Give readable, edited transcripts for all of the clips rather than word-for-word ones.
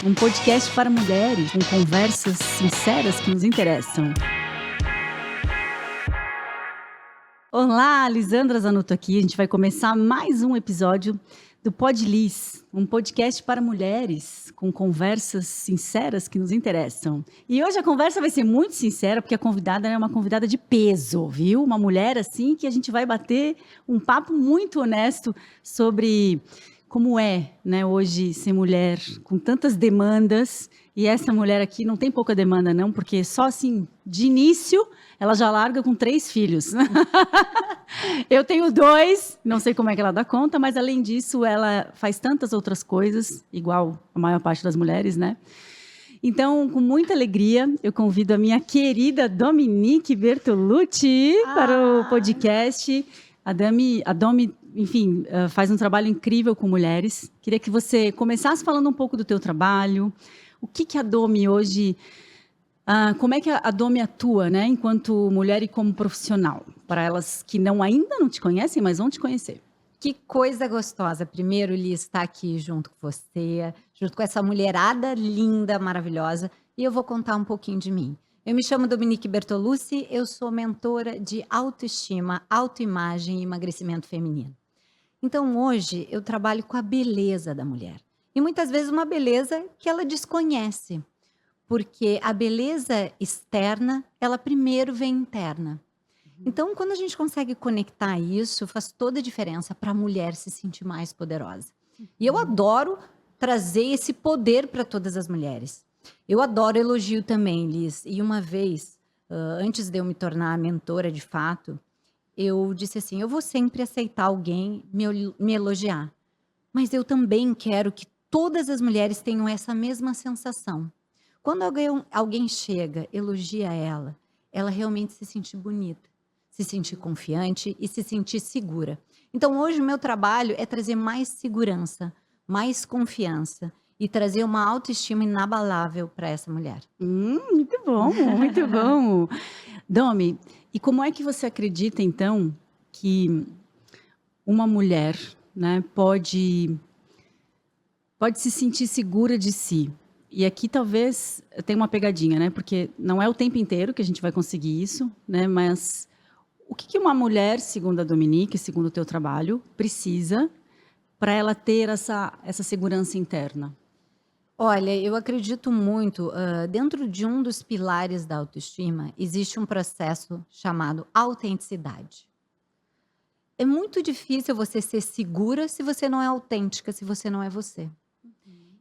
um podcast para mulheres com conversas sinceras que nos interessam. Olá, Lisandra Zanotto aqui. A gente vai começar mais um episódio do Pod Liz, um podcast para mulheres com conversas sinceras que nos interessam. E hoje a conversa vai ser muito sincera, porque a convidada é uma convidada de peso, viu? Uma mulher assim que a gente vai bater um papo muito honesto sobre como é, né, hoje ser mulher com tantas demandas. E essa mulher aqui não tem pouca demanda não, porque só assim, de início, ela já larga com 3 filhos. Eu tenho 2, não sei como é que ela dá conta, mas além disso, ela faz tantas outras coisas, igual a maior parte das mulheres, né? Então, com muita alegria, eu convido a minha querida Dominique Bertolucci para o podcast. A Domi, enfim, faz um trabalho incrível com mulheres. Queria que você começasse falando um pouco do teu trabalho. O que a Domi hoje... como é que a Domi atua, né, enquanto mulher e como profissional? Para elas que ainda não te conhecem, mas vão te conhecer. Que coisa gostosa. Primeiro, Liz, estar aqui junto com você, junto com essa mulherada linda, maravilhosa. E eu vou contar um pouquinho de mim. Eu me chamo Dominique Bertolucci, eu sou mentora de autoestima, autoimagem e emagrecimento feminino. Então, hoje, eu trabalho com a beleza da mulher. E muitas vezes uma beleza que ela desconhece. Porque a beleza externa, ela primeiro vem interna. Então, quando a gente consegue conectar isso, faz toda a diferença para a mulher se sentir mais poderosa. E eu adoro trazer esse poder para todas as mulheres. Eu adoro elogio também, Liz. E uma vez, antes de eu me tornar mentora de fato, eu disse assim, eu vou sempre aceitar alguém me elogiar. Mas eu também quero que todas as mulheres tenham essa mesma sensação. Quando alguém chega, elogia ela realmente se sentir bonita, se sentir confiante e se sentir segura. Então, hoje o meu trabalho é trazer mais segurança, mais confiança e trazer uma autoestima inabalável para essa mulher. Muito bom, muito bom. Domi, e como é que você acredita, então, que uma mulher, né, pode se sentir segura de si? E aqui talvez tenha uma pegadinha, né? Porque não é o tempo inteiro que a gente vai conseguir isso, né? Mas o que uma mulher, segundo a Dominique, segundo o teu trabalho, precisa para ela ter essa segurança interna? Olha, eu acredito muito, dentro de um dos pilares da autoestima, existe um processo chamado autenticidade. É muito difícil você ser segura se você não é autêntica, se você não é você.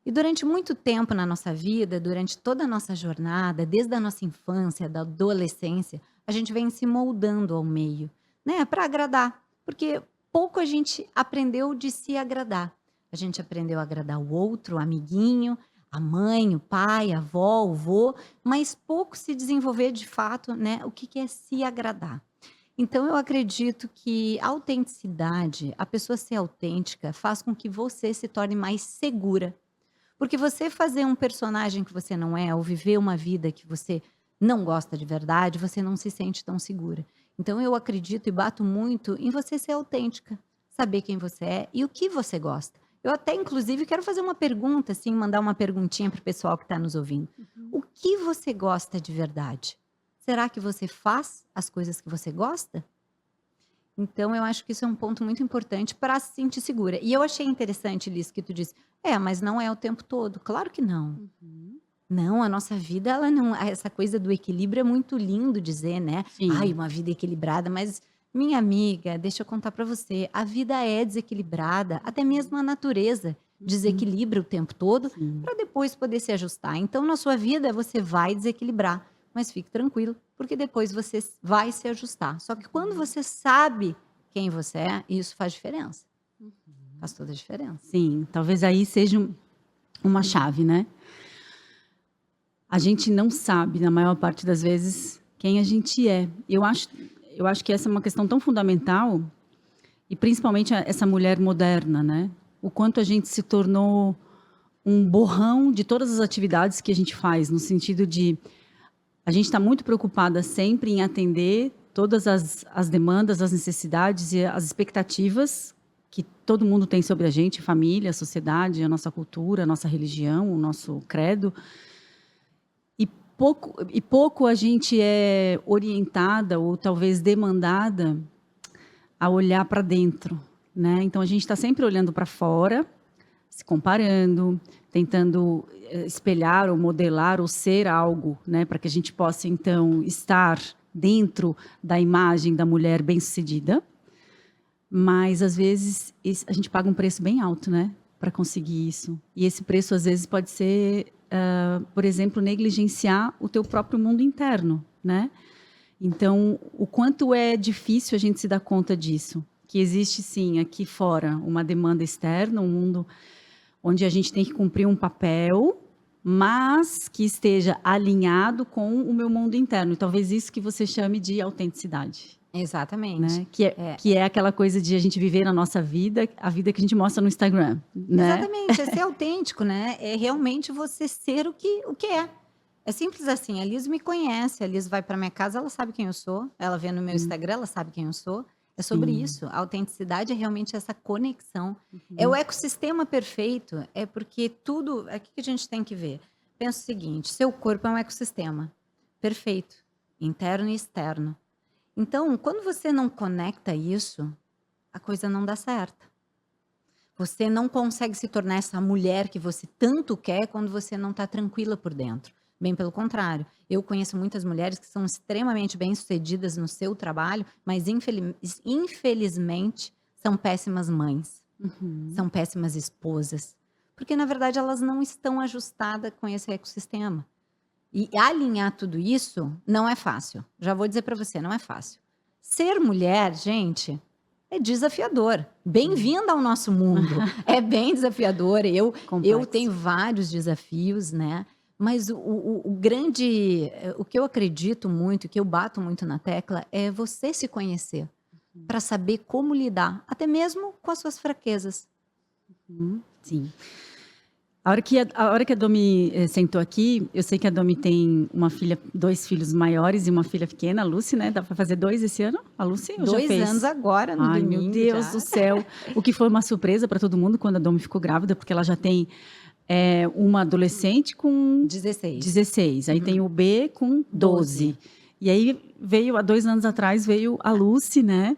E durante muito tempo na nossa vida, durante toda a nossa jornada, desde a nossa infância, da adolescência, a gente vem se moldando ao meio, né, para agradar. Porque pouco a gente aprendeu de se agradar. A gente aprendeu a agradar o outro, o amiguinho, a mãe, o pai, a avó, o vô, mas pouco se desenvolver de fato, né, o que é se agradar. Então eu acredito que a autenticidade, a pessoa ser autêntica, faz com que você se torne mais segura. Porque você fazer um personagem que você não é, ou viver uma vida que você não gosta de verdade, você não se sente tão segura. Então eu acredito e bato muito em você ser autêntica, saber quem você é e o que você gosta. Eu até, inclusive, quero fazer uma pergunta, assim, mandar uma perguntinha para o pessoal que está nos ouvindo. O que você gosta de verdade? Será que você faz as coisas que você gosta? Então, eu acho que isso é um ponto muito importante para se sentir segura. E eu achei interessante, Liz, que tu disse, mas não é o tempo todo. Claro que não. Não, a nossa vida, ela não... Essa coisa do equilíbrio é muito lindo dizer, né? Sim. Ai, uma vida equilibrada, mas... Minha amiga, deixa eu contar para você, a vida é desequilibrada, até mesmo a natureza desequilibra o tempo todo para depois poder se ajustar. Então, na sua vida, você vai desequilibrar, mas fique tranquilo, porque depois você vai se ajustar. Só que quando você sabe quem você é, isso faz diferença. Faz toda a diferença. Sim, talvez aí seja uma chave, né? A gente não sabe, na maior parte das vezes, quem a gente é. Eu acho que essa é uma questão tão fundamental, e principalmente essa mulher moderna, né? O quanto a gente se tornou um borrão de todas as atividades que a gente faz, no sentido de a gente está muito preocupada sempre em atender todas as demandas, as necessidades e as expectativas que todo mundo tem sobre a gente, família, a sociedade, a nossa cultura, a nossa religião, o nosso credo. E pouco a gente é orientada ou talvez demandada a olhar para dentro, né? Então a gente está sempre olhando para fora, se comparando, tentando espelhar ou modelar ou ser algo, né? Para que a gente possa então estar dentro da imagem da mulher bem-sucedida. Mas às vezes a gente paga um preço bem alto, né? Para conseguir isso. E esse preço às vezes pode ser, por exemplo, negligenciar o teu próprio mundo interno, né? Então, o quanto é difícil a gente se dar conta disso, que existe sim aqui fora uma demanda externa, um mundo onde a gente tem que cumprir um papel, mas que esteja alinhado com o meu mundo interno. E talvez isso que você chame de autenticidade, Exatamente. né? Que é aquela coisa de a gente viver a nossa vida, a vida que a gente mostra no Instagram, né? Exatamente, é ser autêntico, né? É realmente você ser o que é. É simples assim, a Liz me conhece, a Liz vai para minha casa, ela sabe quem eu sou, ela vê no meu Instagram, ela sabe quem eu sou. É sobre Sim. isso. A autenticidade é realmente essa conexão. É o ecossistema perfeito, é porque tudo. É o que a gente tem que ver. Pensa o seguinte: seu corpo é um ecossistema perfeito, interno e externo. Então, quando você não conecta isso, a coisa não dá certo. Você não consegue se tornar essa mulher que você tanto quer quando você não está tranquila por dentro. Bem pelo contrário. Eu conheço muitas mulheres que são extremamente bem-sucedidas no seu trabalho, mas infelizmente são péssimas mães, são péssimas esposas. Porque, na verdade, elas não estão ajustadas com esse ecossistema. E alinhar tudo isso não é fácil. Já vou dizer para você, não é fácil. Ser mulher, gente, é desafiador. Bem-vinda ao nosso mundo. É bem desafiador. Eu Complexo. tenho vários desafios, né? Mas o grande, o que eu acredito muito, o que eu bato muito na tecla, é você se conhecer para saber como lidar, até mesmo com as suas fraquezas. Sim. A hora que a Domi sentou aqui, eu sei que a Domi tem uma filha, 2 filhos maiores e uma filha pequena, a Lucy, né? Dá para fazer 2 esse ano? A Lucy ou já 2 fez? anos agora, no Ai, domingo meu Deus já. do céu. O que foi uma surpresa para todo mundo quando a Domi ficou grávida, porque ela já tem uma adolescente com 16. 16. Aí tem o B com 12. E aí há 2 anos atrás, veio a Lucy, né?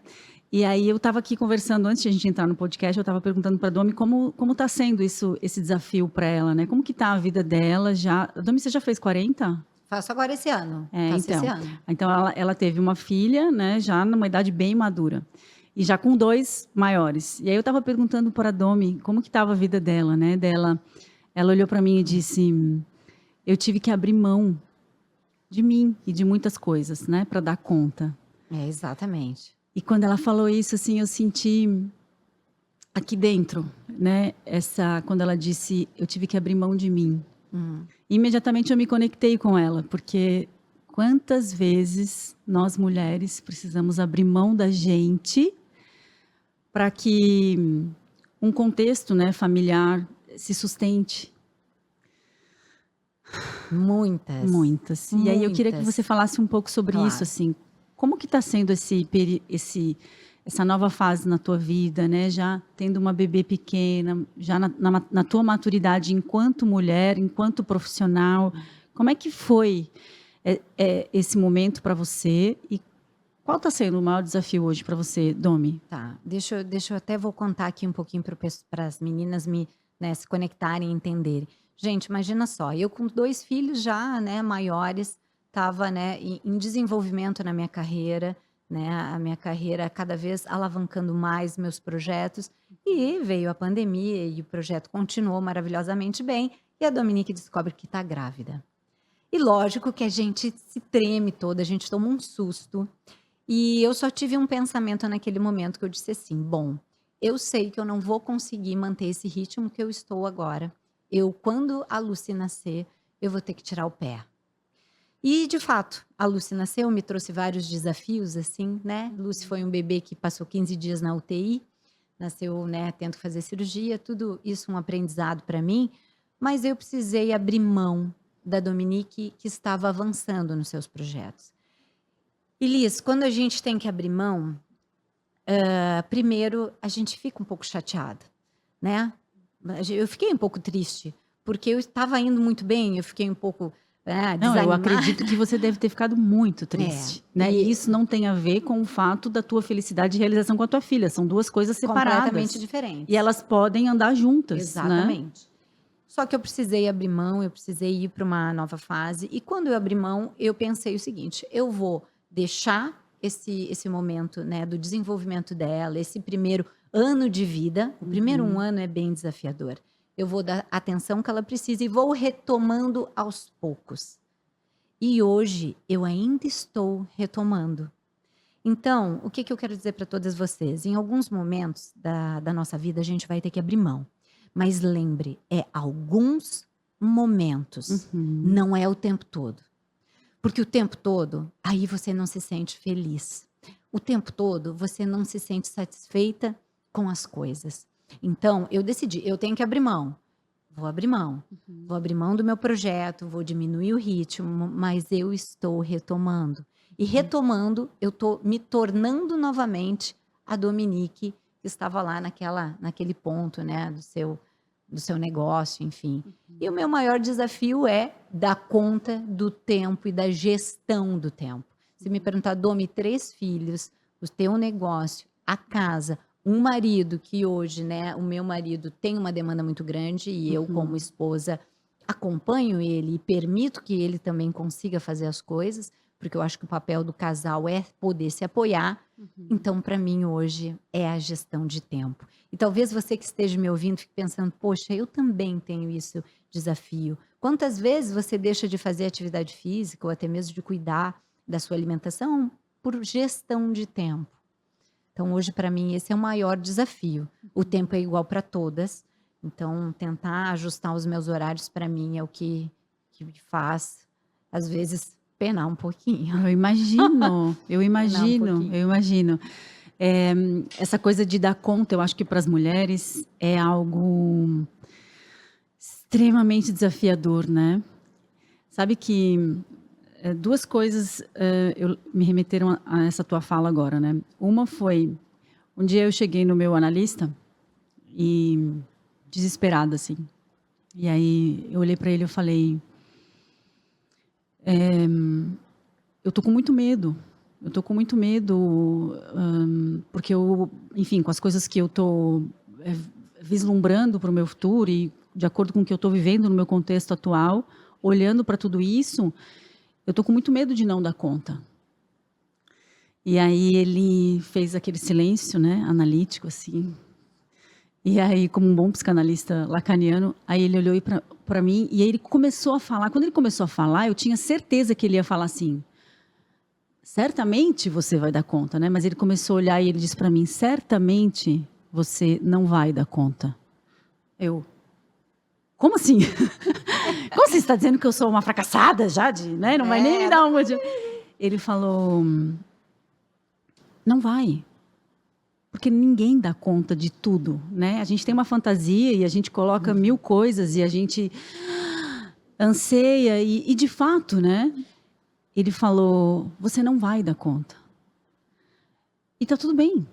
E aí eu estava aqui conversando, antes de a gente entrar no podcast, eu estava perguntando para a Domi como está sendo esse desafio para ela, né? Como que está a vida dela já? Domi, você já fez 40? Faço agora esse ano. Então. Esse ano. Então ela teve uma filha, né? Já numa idade bem madura. E já com 2 maiores. E aí eu estava perguntando para a Domi como que estava a vida dela, né? Ela olhou para mim e disse: eu tive que abrir mão de mim e de muitas coisas, né? Para dar conta. Exatamente. E quando ela falou isso, assim, eu senti aqui dentro, né? Quando ela disse, eu tive que abrir mão de mim. Imediatamente eu me conectei com ela, porque quantas vezes nós mulheres precisamos abrir mão da gente para que um contexto, né, familiar se sustente? Muitas. E aí eu queria que Muitas. você falasse um pouco sobre Claro. isso, assim. Como que está sendo essa nova fase na tua vida, né? Já tendo uma bebê pequena, já na tua maturidade enquanto mulher, enquanto profissional. Como é que foi esse momento para você? E qual está sendo o maior desafio hoje para você, Domi? Tá, deixa eu até vou contar aqui um pouquinho para as meninas se conectarem e entenderem. Gente, imagina só, eu com 2 filhos já, né, maiores, estava, né, em desenvolvimento na minha carreira, né, a minha carreira cada vez alavancando mais meus projetos, e veio a pandemia e o projeto continuou maravilhosamente bem, e a Dominique descobre que está grávida. E lógico que a gente se treme toda, a gente toma um susto. E eu só tive um pensamento naquele momento que eu disse assim: bom, eu sei que eu não vou conseguir manter esse ritmo que eu estou agora. Quando a Lucy nascer, eu vou ter que tirar o pé. E, de fato, a Lucy nasceu, me trouxe vários desafios, assim, né? Lucy foi um bebê que passou 15 dias na UTI, nasceu, né, tendo que fazer cirurgia, tudo isso um aprendizado para mim, mas eu precisei abrir mão da Dominique, que estava avançando nos seus projetos. E Liz, quando a gente tem que abrir mão, Primeiro, a gente fica um pouco chateada, né? Eu fiquei um pouco triste, porque eu estava indo muito bem, eu fiquei um pouco Não, eu desanimada. acredito que você deve ter ficado muito É, triste, né? E e isso não tem a ver com o fato da tua felicidade e realização com a tua filha, são 2 coisas completamente separadas. E diferentes. elas podem andar juntas, né? Exatamente. Só que eu precisei abrir mão, eu precisei ir para uma nova fase. E quando eu abri mão, eu pensei o seguinte: eu vou deixar esse momento, né, do desenvolvimento dela, esse primeiro ano de vida. O primeiro ano é bem desafiador. Eu vou dar a atenção que ela precisa e vou retomando aos poucos. E hoje eu ainda estou retomando. Então, o que eu quero dizer para todas vocês? Em alguns momentos da nossa vida, a gente vai ter que abrir mão. Mas lembre, é alguns momentos, não é o tempo todo. Porque o tempo todo, aí você não se sente feliz. O tempo todo, você não se sente satisfeita com as coisas. Então, eu decidi, eu tenho que abrir mão. Vou abrir mão. Vou abrir mão do meu projeto, vou diminuir o ritmo, mas eu estou retomando. E retomando, eu estou me tornando novamente a Dominique que estava lá naquele ponto, né, do seu negócio, enfim. E o meu maior desafio é dar conta do tempo e da gestão do tempo. Se me perguntar, Domi, 3 filhos, o teu negócio, a casa, um marido que hoje, né, o meu marido tem uma demanda muito grande e eu, como esposa, acompanho ele e permito que ele também consiga fazer as coisas, porque eu acho que o papel do casal é poder se apoiar. Então, para mim, hoje, é a gestão de tempo. E talvez você que esteja me ouvindo fique pensando, poxa, eu também tenho isso desafio. Quantas vezes você deixa de fazer atividade física ou até mesmo de cuidar da sua alimentação por gestão de tempo? Então, hoje, para mim, esse é o maior desafio. O tempo é igual para todas. Então, tentar ajustar os meus horários, para mim, é o que me faz, às vezes, penar um pouquinho. Eu imagino, eu Penar um imagino, pouquinho. eu imagino. Essa coisa de dar conta, eu acho que para as mulheres é algo extremamente desafiador, né? Sabe que 2 coisas me remeteram a essa tua fala agora, né? Uma foi, um dia eu cheguei no meu analista e desesperada, assim. E aí eu olhei para ele e eu falei, eu tô com muito medo. Eu tô com muito medo, porque eu, enfim, com as coisas que eu tô vislumbrando para o meu futuro e de acordo com o que eu estou vivendo no meu contexto atual, olhando para tudo isso, eu tô com muito medo de não dar conta. E aí ele fez aquele silêncio, né, analítico, assim. E aí, como um bom psicanalista lacaniano, aí ele olhou para mim e aí ele começou a falar. Quando ele começou a falar, eu tinha certeza que ele ia falar assim, certamente você vai dar conta, né? Mas ele começou a olhar e ele disse para mim, certamente você não vai dar conta. Eu, como assim? Como você está dizendo que eu sou uma fracassada já, né? Não vai nem me dar um motivo. Ele falou, não vai. Porque ninguém dá conta de tudo, né? A gente tem uma fantasia e a gente coloca 1000 coisas e a gente anseia e de fato, né? Ele falou, você não vai dar conta. E tá tudo bem.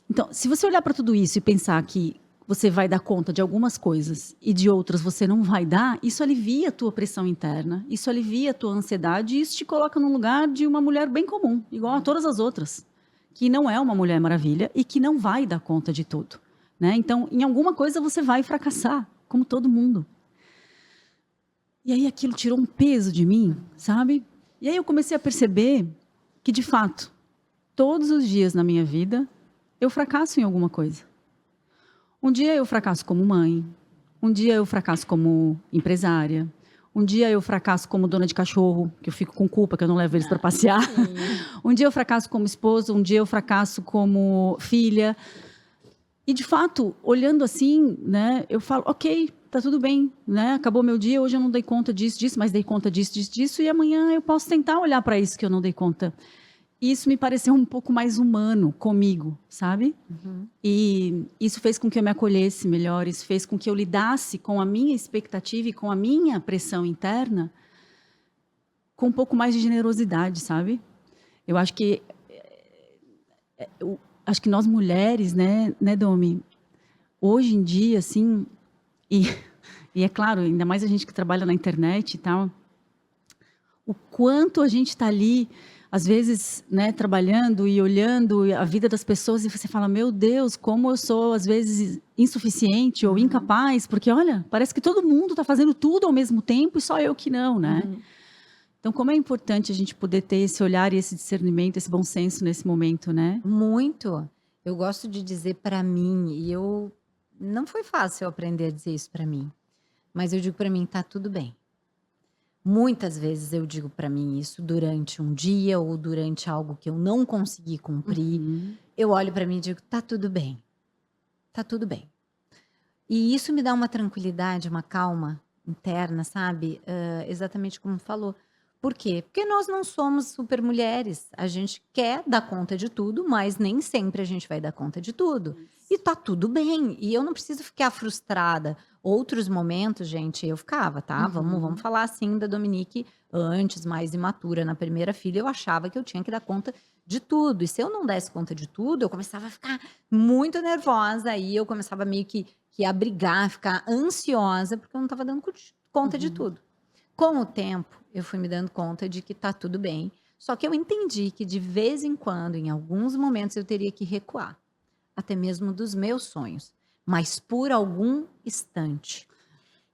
Então, se você olhar para tudo isso e pensar que você vai dar conta de algumas coisas e de outras você não vai dar, isso alivia a tua pressão interna, isso alivia a tua ansiedade e isso te coloca no lugar de uma mulher bem comum, igual a todas as outras, que não é uma mulher maravilha e que não vai dar conta de tudo, né? Então, em alguma coisa você vai fracassar, como todo mundo. E aí aquilo tirou um peso de mim, sabe? E aí eu comecei a perceber que, de fato, todos os dias na minha vida, eu fracasso em alguma coisa. Um dia eu fracasso como mãe, um dia eu fracasso como empresária, um dia eu fracasso como dona de cachorro, que eu fico com culpa, que eu não levo eles para passear. Um dia eu fracasso como esposa, um dia eu fracasso como filha. E, de fato, olhando assim, né, eu falo, ok, tá tudo bem, né? Acabou meu dia, hoje eu não dei conta disso, mas dei conta disso, e amanhã eu posso tentar olhar para isso que eu não dei conta. E isso me pareceu um pouco mais humano comigo, sabe? E isso fez com que eu me acolhesse melhor, isso fez com que eu lidasse com a minha expectativa e com a minha pressão interna com um pouco mais de generosidade, sabe? Eu acho que acho que nós mulheres, né, Domi, hoje em dia, assim, e, e é claro, ainda mais a gente que trabalha na internet e tal, o quanto a gente está ali, às vezes, né, trabalhando e olhando a vida das pessoas e você fala, meu Deus, como eu sou, às vezes, insuficiente ou incapaz, porque, olha, parece que todo mundo está fazendo tudo ao mesmo tempo e só eu que não, né? Então, como é importante a gente poder ter esse olhar e esse discernimento, esse bom senso nesse momento, né? Muito. Eu gosto de dizer para mim, não foi fácil eu aprender a dizer isso para mim, mas eu digo para mim, tá tudo bem. Muitas vezes eu digo para mim isso durante um dia ou durante algo que eu não consegui cumprir. Eu olho para mim e digo, tá tudo bem. Tá tudo bem. E isso me dá uma tranquilidade, uma calma interna, sabe? Exatamente como falou. Por quê? Porque nós não somos super mulheres. A gente quer dar conta de tudo, mas nem sempre a gente vai dar conta de tudo. E tá tudo bem. E eu não preciso ficar frustrada. Outros momentos, gente, eu ficava, tá? Vamos falar assim da Dominique antes, mais imatura, na primeira filha, eu achava que eu tinha que dar conta de tudo. E se eu não desse conta de tudo, eu começava a ficar muito nervosa. Aí eu começava meio que a brigar, a ficar ansiosa, porque eu não estava dando conta de tudo. Com o tempo, eu fui me dando conta de que tá tudo bem. Só que eu entendi que de vez em quando, em alguns momentos, eu teria que recuar. Até mesmo dos meus sonhos. Mas por algum instante.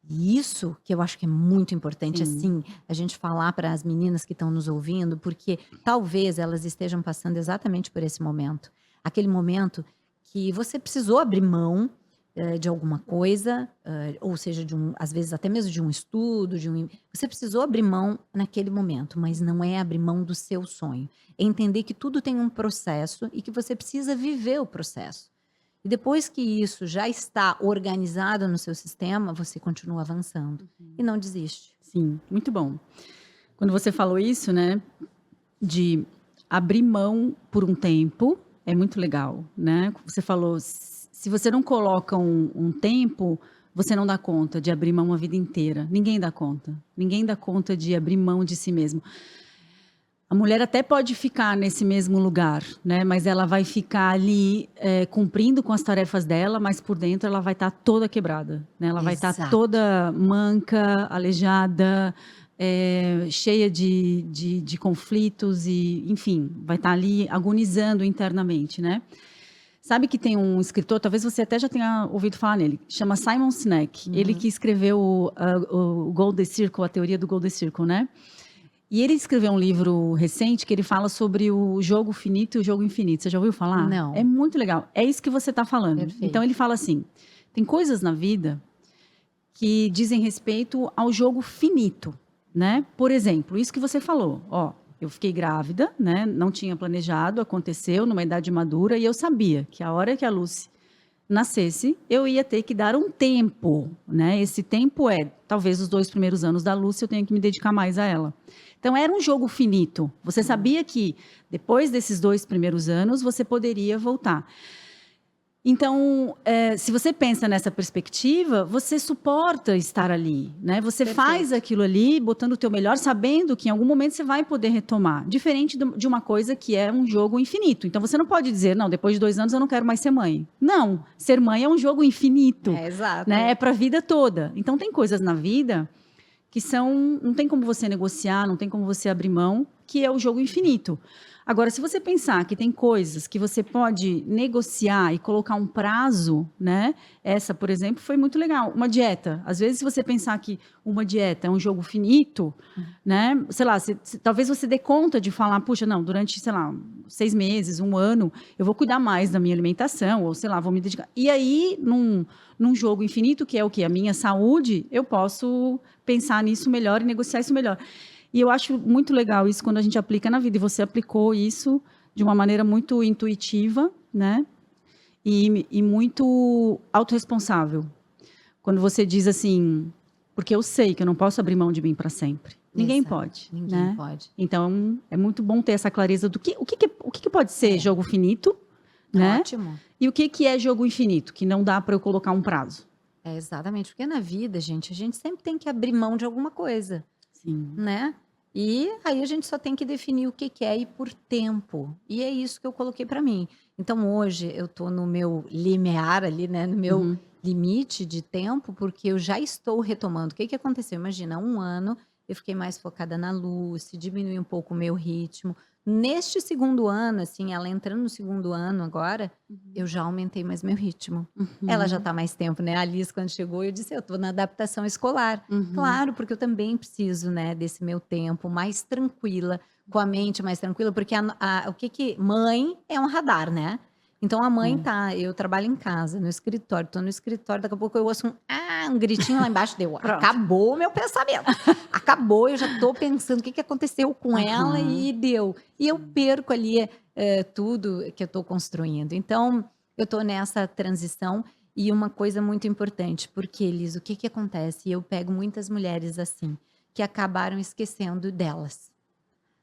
E isso que eu acho que é muito importante, assim, a gente falar para as meninas que estão nos ouvindo, porque talvez elas estejam passando exatamente por esse momento. Aquele momento que você precisou abrir mão de alguma coisa, ou seja, às vezes até mesmo de um estudo, você precisou abrir mão naquele momento, mas não é abrir mão do seu sonho. É entender que tudo tem um processo e que você precisa viver o processo. E depois que isso já está organizado no seu sistema, você continua avançando e não desiste. Sim, muito bom. Quando você falou isso, né, de abrir mão por um tempo, é muito legal, né? Você falou, se você não coloca um tempo, você não dá conta de abrir mão a vida inteira. Ninguém dá conta. Ninguém dá conta de abrir mão de si mesmo. A mulher até pode ficar nesse mesmo lugar, né? Mas ela vai ficar ali cumprindo com as tarefas dela, mas por dentro ela vai estar toda quebrada, né? Ela vai estar toda manca, aleijada, cheia de conflitos e, enfim, vai estar ali agonizando internamente, né? Sabe que tem um escritor, talvez você até já tenha ouvido falar nele, chama Simon Sinek. Ele que escreveu o Golden Circle, a teoria do Golden Circle, né? E ele escreveu um livro recente que ele fala sobre o jogo finito e o jogo infinito. Você já ouviu falar? Não. É muito legal. É isso que você está falando. Perfeito. Então ele fala assim, tem coisas na vida que dizem respeito ao jogo finito, né? Por exemplo, isso que você falou, ó. Eu fiquei grávida, né? Não tinha planejado, aconteceu numa idade madura e eu sabia que a hora que a Lucy nascesse, eu ia ter que dar um tempo, né? Esse tempo talvez os 2 primeiros anos da Lucy eu tenha que me dedicar mais a ela. Então era um jogo finito. Você sabia que depois desses 2 primeiros anos você poderia voltar. Então, se você pensa nessa perspectiva, você suporta estar ali, né? Você faz aquilo ali, botando o teu melhor, sabendo que em algum momento você vai poder retomar. Diferente de uma coisa que é um jogo infinito. Então, você não pode dizer, não, depois de 2 anos eu não quero mais ser mãe. Não, ser mãe é um jogo infinito. Exato. Né? É para a vida toda. Então, tem coisas na vida que não tem como você negociar, não tem como você abrir mão, que é o jogo infinito. Agora, se você pensar que tem coisas que você pode negociar e colocar um prazo, né? Essa, por exemplo, foi muito legal. Uma dieta. Às vezes, se você pensar que uma dieta é um jogo finito, né? Sei lá, talvez você dê conta de falar, puxa, não, durante, sei lá, 6 meses, 1 ano, eu vou cuidar mais da minha alimentação, ou sei lá, vou me dedicar. E aí, num jogo infinito, que é o quê? A minha saúde, eu posso pensar nisso melhor e negociar isso melhor. E eu acho muito legal isso quando a gente aplica na vida. E você aplicou isso de uma maneira muito intuitiva, né? E muito autorresponsável. Quando você diz assim, porque eu sei que eu não posso abrir mão de mim para sempre. Ninguém pode. Ninguém pode. Então, é muito bom ter essa clareza do o que pode ser jogo finito, né? Ótimo. E o que é jogo infinito, que não dá para eu colocar um prazo. Exatamente. Porque na vida, gente, a gente sempre tem que abrir mão de alguma coisa. Sim. Né? E aí a gente só tem que definir o que que é e por tempo. E é isso que eu coloquei para mim. Então hoje eu tô no meu limiar ali, né, no meu Uhum. limite de tempo, porque eu já estou retomando. O que que aconteceu? Imagina, 1 ano eu fiquei mais focada na Lucy, diminui um pouco o meu ritmo. Neste segundo ano, assim, ela entrando no segundo ano agora, eu Uhum. já aumentei mais meu ritmo. Ela já Uhum. tá mais tempo, né, a Alice quando chegou eu disse: "Eu tô na adaptação escolar". Uhum. Claro, porque eu também preciso, né, desse meu tempo mais tranquila, com a mente mais tranquila, porque o que que mãe é um radar, né. Então a mãe É. tá eu trabalho em casa, no escritório, tô no escritório, daqui a pouco eu ouço um gritinho lá embaixo, deu, Pronto. acabou o meu pensamento. Acabou, eu já tô pensando o que que aconteceu com ela Aham. e deu. E eu Sim. perco ali, tudo que eu tô construindo. Então, eu tô nessa transição e uma coisa muito importante, porque Elis, o que que acontece? Eu pego muitas mulheres assim, que acabaram esquecendo delas,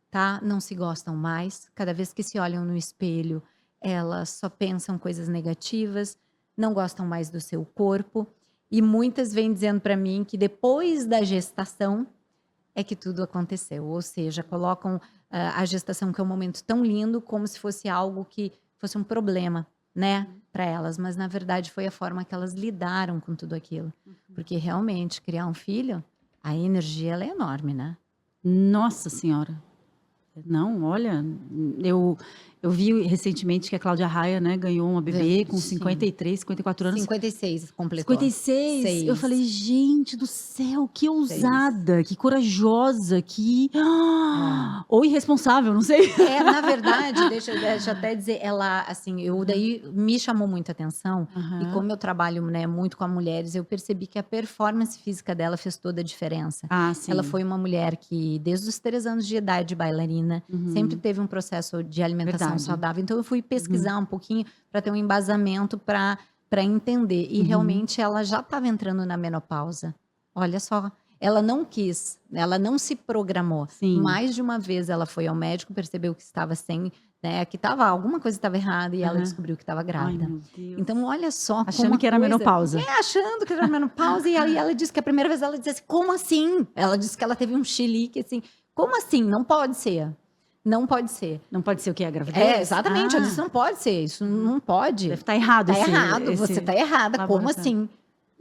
tá? Não se gostam mais, cada vez que se olham no espelho, elas só pensam coisas negativas, não gostam mais do seu corpo, e muitas vêm dizendo para mim que depois da gestação é que tudo aconteceu, ou seja, colocam, a gestação, que é um momento tão lindo, como se fosse algo que fosse um problema, né, Uhum. para elas, mas na verdade foi a forma que elas lidaram com tudo aquilo. Uhum. Porque realmente criar um filho, a energia ela é enorme, né. Nossa senhora. Não, olha, eu vi recentemente que a Cláudia Raia, né, ganhou uma bebê com Sim, 53, 54 anos. 56 completou. 56, eu 6, falei: "Gente do céu, que 6. ousada, que corajosa, que É. ou irresponsável, não sei". É, na verdade, deixa eu até dizer, ela, assim, eu Aham, daí me chamou muita atenção, e aham. como eu trabalho, né, muito com as mulheres, eu percebi que a performance física dela fez toda a diferença. Ah, Ela sim. foi uma mulher que, desde os 3 anos de idade, bailarina, sempre Uhum. teve um processo de alimentação Verdade. saudável, então eu fui Uhum, pesquisar um pouquinho para ter um embasamento para entender, e uhum. realmente ela já estava entrando na menopausa. Olha só, ela não quis, ela não se programou. Sim. Mais de uma vez ela foi ao médico, percebeu que estava sem, né, que estava alguma coisa estava errada e ela Aham. descobriu que estava Ai, grávida. meu Deus. Então olha só como Achando a que era coisa menopausa. achando que era menopausa, e aí ela disse que a primeira vez ela disse assim: "Como assim?". Ela disse que ela teve um chilique, assim: "Como assim? Não pode ser, não pode ser". Não pode ser o quê? A É, gravidez? exatamente, ela disse: Ah, "Não pode ser, isso aham. não pode, Deve estar errado tá errado, você esse tá errada, como laboratório. assim?".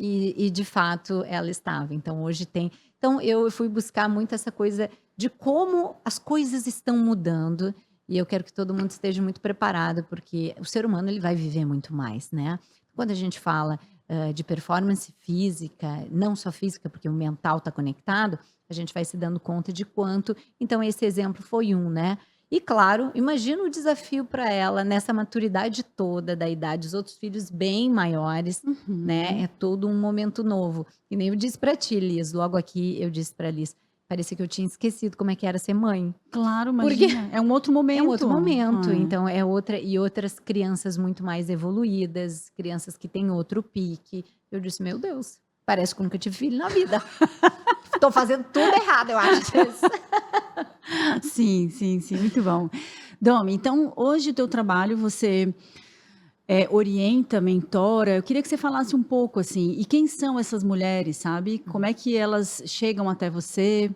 E de fato ela estava, então hoje tem, então eu fui buscar muito essa coisa de como as coisas estão mudando, e eu quero que todo mundo esteja muito preparado, porque o ser humano ele vai viver muito mais, né. Quando a gente fala, de performance física, não só física, porque o mental está conectado, a gente vai se dando conta de quanto, então esse exemplo foi um, né. E claro, imagina o desafio para ela nessa maturidade toda da idade, os outros filhos bem maiores, né, Uhum. é todo um momento novo. E nem eu disse para ti, Liz, logo aqui eu disse para Liz, parecia que eu tinha esquecido como é que era ser mãe, Claro, porque imagina, é um outro é um momento. outro momento, É. então é outra, e outras crianças muito mais evoluídas, crianças que têm outro pique. Eu disse: "Meu Deus, parece que eu nunca tive filho na vida. Tô fazendo tudo errado, eu acho". Sim, sim, sim, muito bom. Domi, então hoje o teu trabalho você, orienta, mentora, eu queria que você falasse um pouco, assim, e quem são essas mulheres, sabe? Como é que elas chegam até você?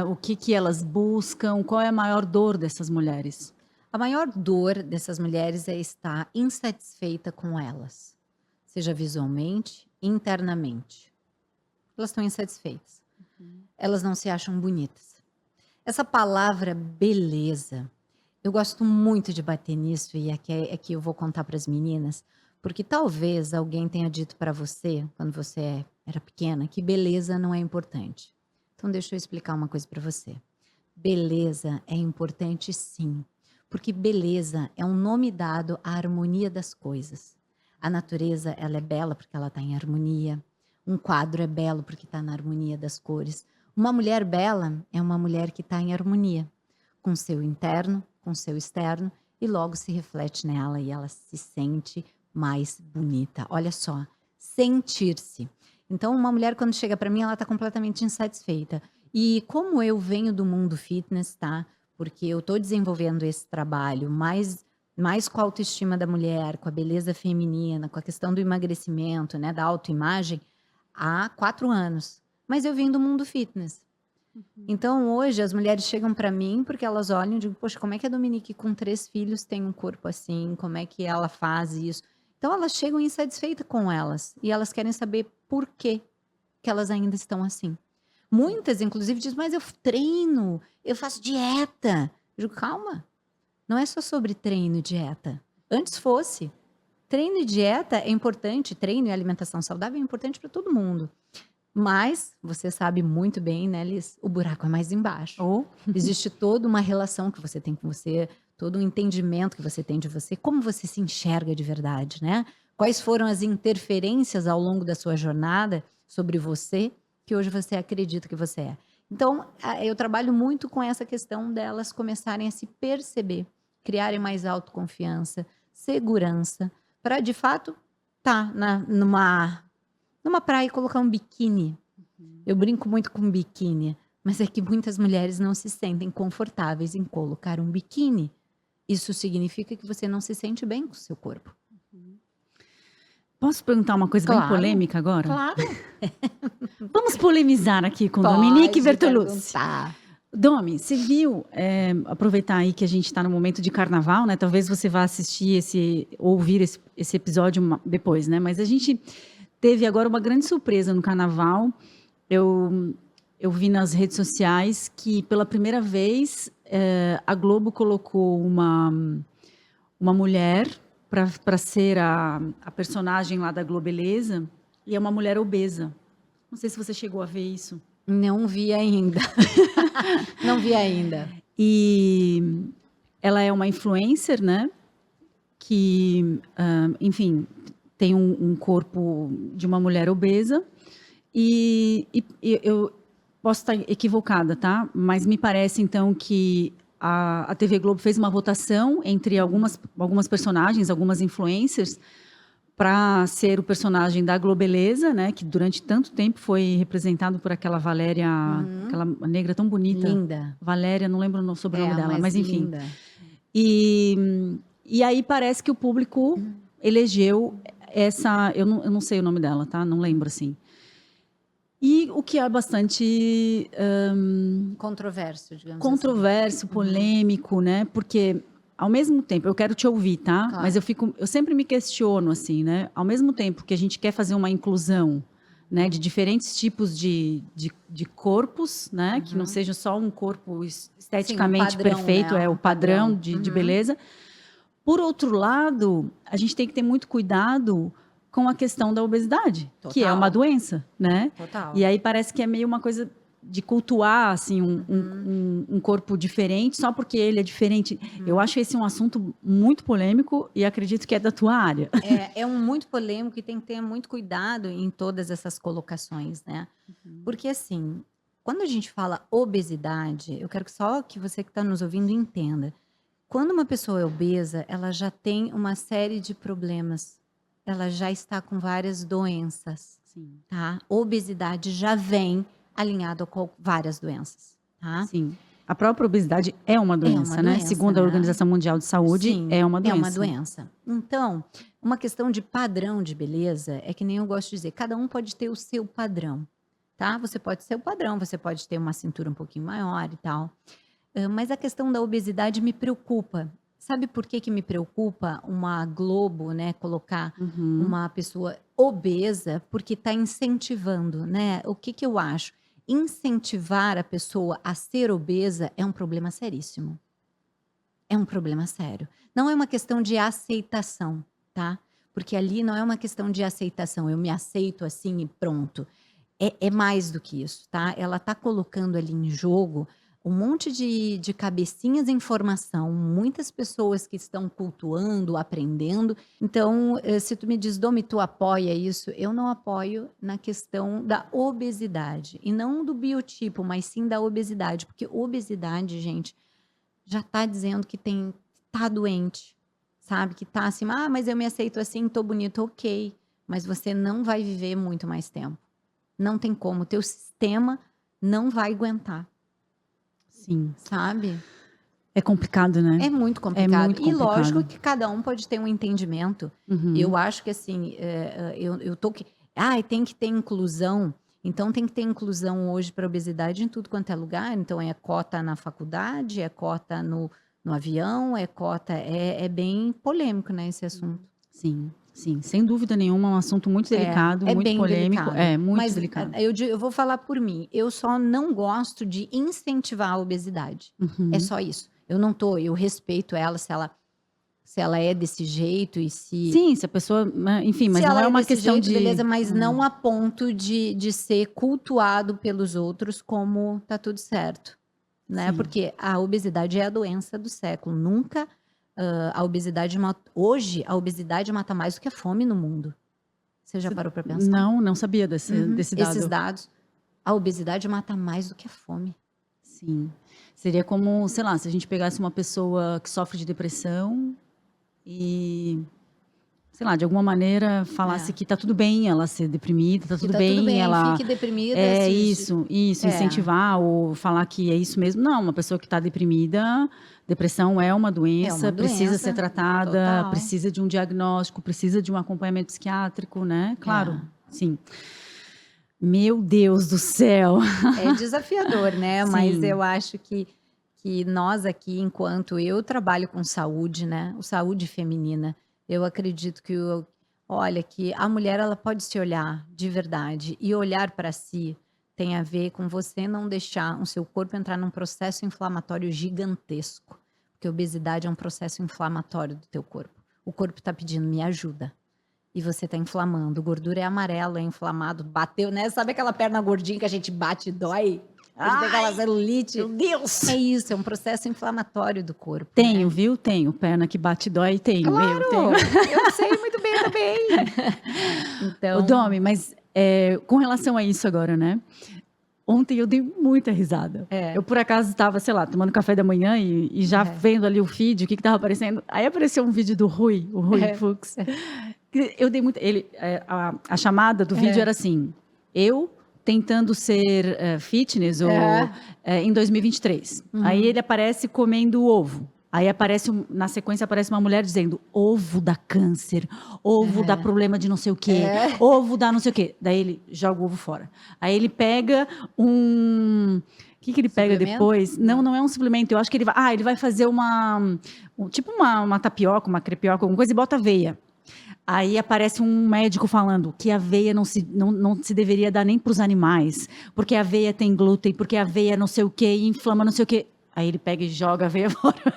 O que que elas buscam? Qual é a maior dor dessas mulheres? A maior dor dessas mulheres é estar insatisfeita com elas, seja visualmente, internamente. Elas estão insatisfeitas. Uhum. Elas não se acham bonitas. Essa palavra beleza, eu gosto muito de bater nisso, e aqui eu vou contar para as meninas, porque talvez alguém tenha dito para você, quando você era pequena, que beleza não é importante. Então deixa eu explicar uma coisa para você. Beleza é importante sim, porque beleza é um nome dado à harmonia das coisas. A natureza, ela é bela porque ela está em harmonia. Um quadro é belo porque está na harmonia das cores. Uma mulher bela é uma mulher que está em harmonia com seu interno, com seu externo, e logo se reflete nela e ela se sente mais bonita. Olha só, sentir-se. Então, uma mulher quando chega para mim, ela está completamente insatisfeita. E como eu venho do mundo fitness, tá? Porque eu estou desenvolvendo esse trabalho mais com a autoestima da mulher, com a beleza feminina, com a questão do emagrecimento, né, da autoimagem, há 4 anos. Mas eu vim do mundo fitness. Então, hoje, as mulheres chegam para mim porque elas olham e digo, poxa, como é que a Dominique com 3 filhos tem um corpo assim? Como é que ela faz isso? Então, elas chegam insatisfeitas com elas e elas querem saber por que elas ainda estão assim. Muitas, inclusive, dizem, mas eu treino, eu faço dieta. Eu digo, calma, não é só sobre treino e dieta. Antes fosse. Treino e dieta é importante, treino e alimentação saudável é importante para todo mundo. Mas, você sabe muito bem, né, Liz? O buraco é mais embaixo. Ou Existe toda uma relação que você tem com você, todo um entendimento que você tem de você, como você se enxerga de verdade, né? Quais foram as interferências ao longo da sua jornada sobre você, que hoje você acredita que você é. Então, eu trabalho muito com essa questão delas começarem a se perceber, criarem mais autoconfiança, segurança, para, de fato, estar numa praia e colocar um biquíni. Eu brinco muito com biquíni, mas é que muitas mulheres não se sentem confortáveis em colocar um biquíni. Isso significa que você não se sente bem com o seu corpo. posso perguntar uma coisa bem Claro, polêmica agora? claro. Vamos polemizar aqui com Pode Dominique Bertolucci. perguntar. Domi, você viu, aproveitar aí que a gente está no momento de carnaval, né? Talvez você vá assistir ouvir esse episódio depois, né? Mas a gente teve agora uma grande surpresa no carnaval. Eu vi nas redes sociais que pela primeira vez a Globo colocou uma mulher para ser a personagem lá da Globeleza, e é uma mulher obesa. Não sei se você chegou a ver isso. Não vi ainda. Não vi ainda. E ela é uma influencer, né? Que, enfim, tem um corpo de uma mulher obesa. E eu posso estar equivocada, tá? Mas me parece, então, que a TV Globo fez uma votação entre algumas personagens, algumas influencers, para ser o personagem da Globeleza, né? Que durante tanto tempo foi representado por aquela Valéria, aquela negra tão bonita. Linda. Valéria, não lembro o sobrenome dela, mas enfim. Linda. E aí parece que o público elegeu essa... Eu não sei o nome dela, tá? Não lembro, assim. E o que é bastante... Controverso, digamos controverso, polêmico, né? Porque... Ao mesmo tempo, eu quero te ouvir, tá? Claro. Mas eu sempre me questiono, assim, né? Ao mesmo tempo que a gente quer fazer uma inclusão, né? De diferentes tipos de corpos, né? Que não seja só um corpo esteticamente padrão, perfeito, né? o padrão de beleza. Por outro lado, a gente tem que ter muito cuidado com a questão da obesidade, que é Total. uma doença, né? Total. E aí parece que é meio uma coisa de cultuar, assim, um corpo diferente, só porque ele é diferente. Eu acho esse um assunto muito polêmico e acredito que é da tua área. É muito polêmico e tem que ter muito cuidado em todas essas colocações, né? Porque, assim, quando a gente fala obesidade, eu quero que só que você que está nos ouvindo entenda. Quando uma pessoa é obesa, ela já tem uma série de problemas. Ela já está com várias doenças, tá? Obesidade já vem alinhado com várias doenças, tá? Sim. A própria obesidade é uma doença, né? Segundo a Organização Mundial de Saúde, Sim, é uma doença. É uma doença. Então, uma questão de padrão de beleza é que nem eu gosto de dizer, cada um pode ter o seu padrão, tá? Você pode ser o padrão, você pode ter uma cintura um pouquinho maior e tal. Mas a questão da obesidade me preocupa. Sabe por que me preocupa uma Globo, né, colocar uma pessoa obesa? Porque está incentivando, né? O que eu acho? Incentivar a pessoa a ser obesa é um problema seríssimo. É um problema sério. Não é uma questão de aceitação, tá? Porque ali não é uma questão de aceitação. Eu me aceito assim e pronto. É mais do que isso, tá? Ela está colocando ali em jogo um monte de cabecinhas em formação, muitas pessoas que estão cultuando, aprendendo. Então, se tu me diz, Domi, tu apoia isso? Eu não apoio na questão da obesidade. E não do biotipo, mas sim da obesidade. Porque obesidade, gente, já tá dizendo que tá doente, sabe? Que tá assim, mas eu me aceito assim, tô bonito, ok. Mas você não vai viver muito mais tempo. Não tem como, o teu sistema não vai aguentar. Sim. Sabe? É complicado, né? É muito complicado. muito complicado. E lógico que cada um pode ter um entendimento. Eu acho que assim, eu tô que... tem que ter inclusão. Então tem que ter inclusão hoje para obesidade em tudo quanto é lugar. Então é cota na faculdade, é cota no avião, é cota. É bem polêmico, né, esse assunto. Sim, sim, sem dúvida nenhuma, é um assunto muito delicado, É muito bem polêmico. delicado. É, muito Mas delicado. eu vou falar por mim. Eu só não gosto de incentivar a obesidade. É só isso. Eu respeito ela se ela é desse jeito e se. Sim, se a pessoa, né, enfim, mas Se não ela é uma desse questão jeito, de. beleza, mas não a ponto de ser cultuado pelos outros como tá tudo certo, né? Sim. Porque a obesidade é a doença do século. Nunca a obesidade hoje a obesidade mata mais do que a fome no mundo. Você já parou para pensar? Não sabia desse dado. Esses dados. A obesidade mata mais do que a fome. Sim. Seria como, sei lá, se a gente pegasse uma pessoa que sofre de depressão e, sei lá, de alguma maneira falasse que tá tudo bem ela ser deprimida, tá tudo bem ela. Fique deprimida. Isso, incentivar ou falar que é isso mesmo. Não, uma pessoa que está deprimida, depressão é uma doença, precisa ser tratada, total. precisa de um diagnóstico, precisa de um acompanhamento psiquiátrico, né? Claro, sim. Meu Deus do céu! É desafiador, né? Sim. Mas eu acho que nós aqui, enquanto eu trabalho com saúde, né? Saúde feminina, eu acredito que, olha, que a mulher ela pode se olhar de verdade e olhar para si tem a ver com você não deixar o seu corpo entrar num processo inflamatório gigantesco. Porque a obesidade é um processo inflamatório do teu corpo. O corpo está pedindo, me ajuda. E você está inflamando. Gordura é amarelo, é inflamado. Bateu, né? Sabe aquela perna gordinha que a gente bate e dói? A gente tem aquela celulite. Meu Deus! É isso, é um processo inflamatório do corpo. Tenho, né? viu? Tenho. Perna que bate e dói, tenho. Claro, Eu tenho. eu sei muito bem também. Então, Ô, Domi, mas com relação a isso agora, né? Ontem eu dei muita risada. Eu, por acaso, estava, sei lá, tomando café da manhã e já vendo ali o feed, o que estava aparecendo. Aí apareceu um vídeo do Rui, o Rui Fux. Eu dei muito. A chamada do vídeo era assim: eu tentando ser fitness em 2023. Aí ele aparece comendo ovo. Aí na sequência aparece uma mulher dizendo: ovo dá câncer, ovo dá problema de não sei o quê, ovo dá não sei o quê. Daí ele joga o ovo fora. Aí ele pega o que ele pega depois? Não é um suplemento. Eu acho que ele vai fazer tipo uma tapioca, uma crepioca, alguma coisa e bota aveia. Aí aparece um médico falando que a aveia não se deveria dar nem para os animais, porque a aveia tem glúten, porque a aveia não sei o quê, inflama não sei o quê. Aí ele pega e joga a aveia fora.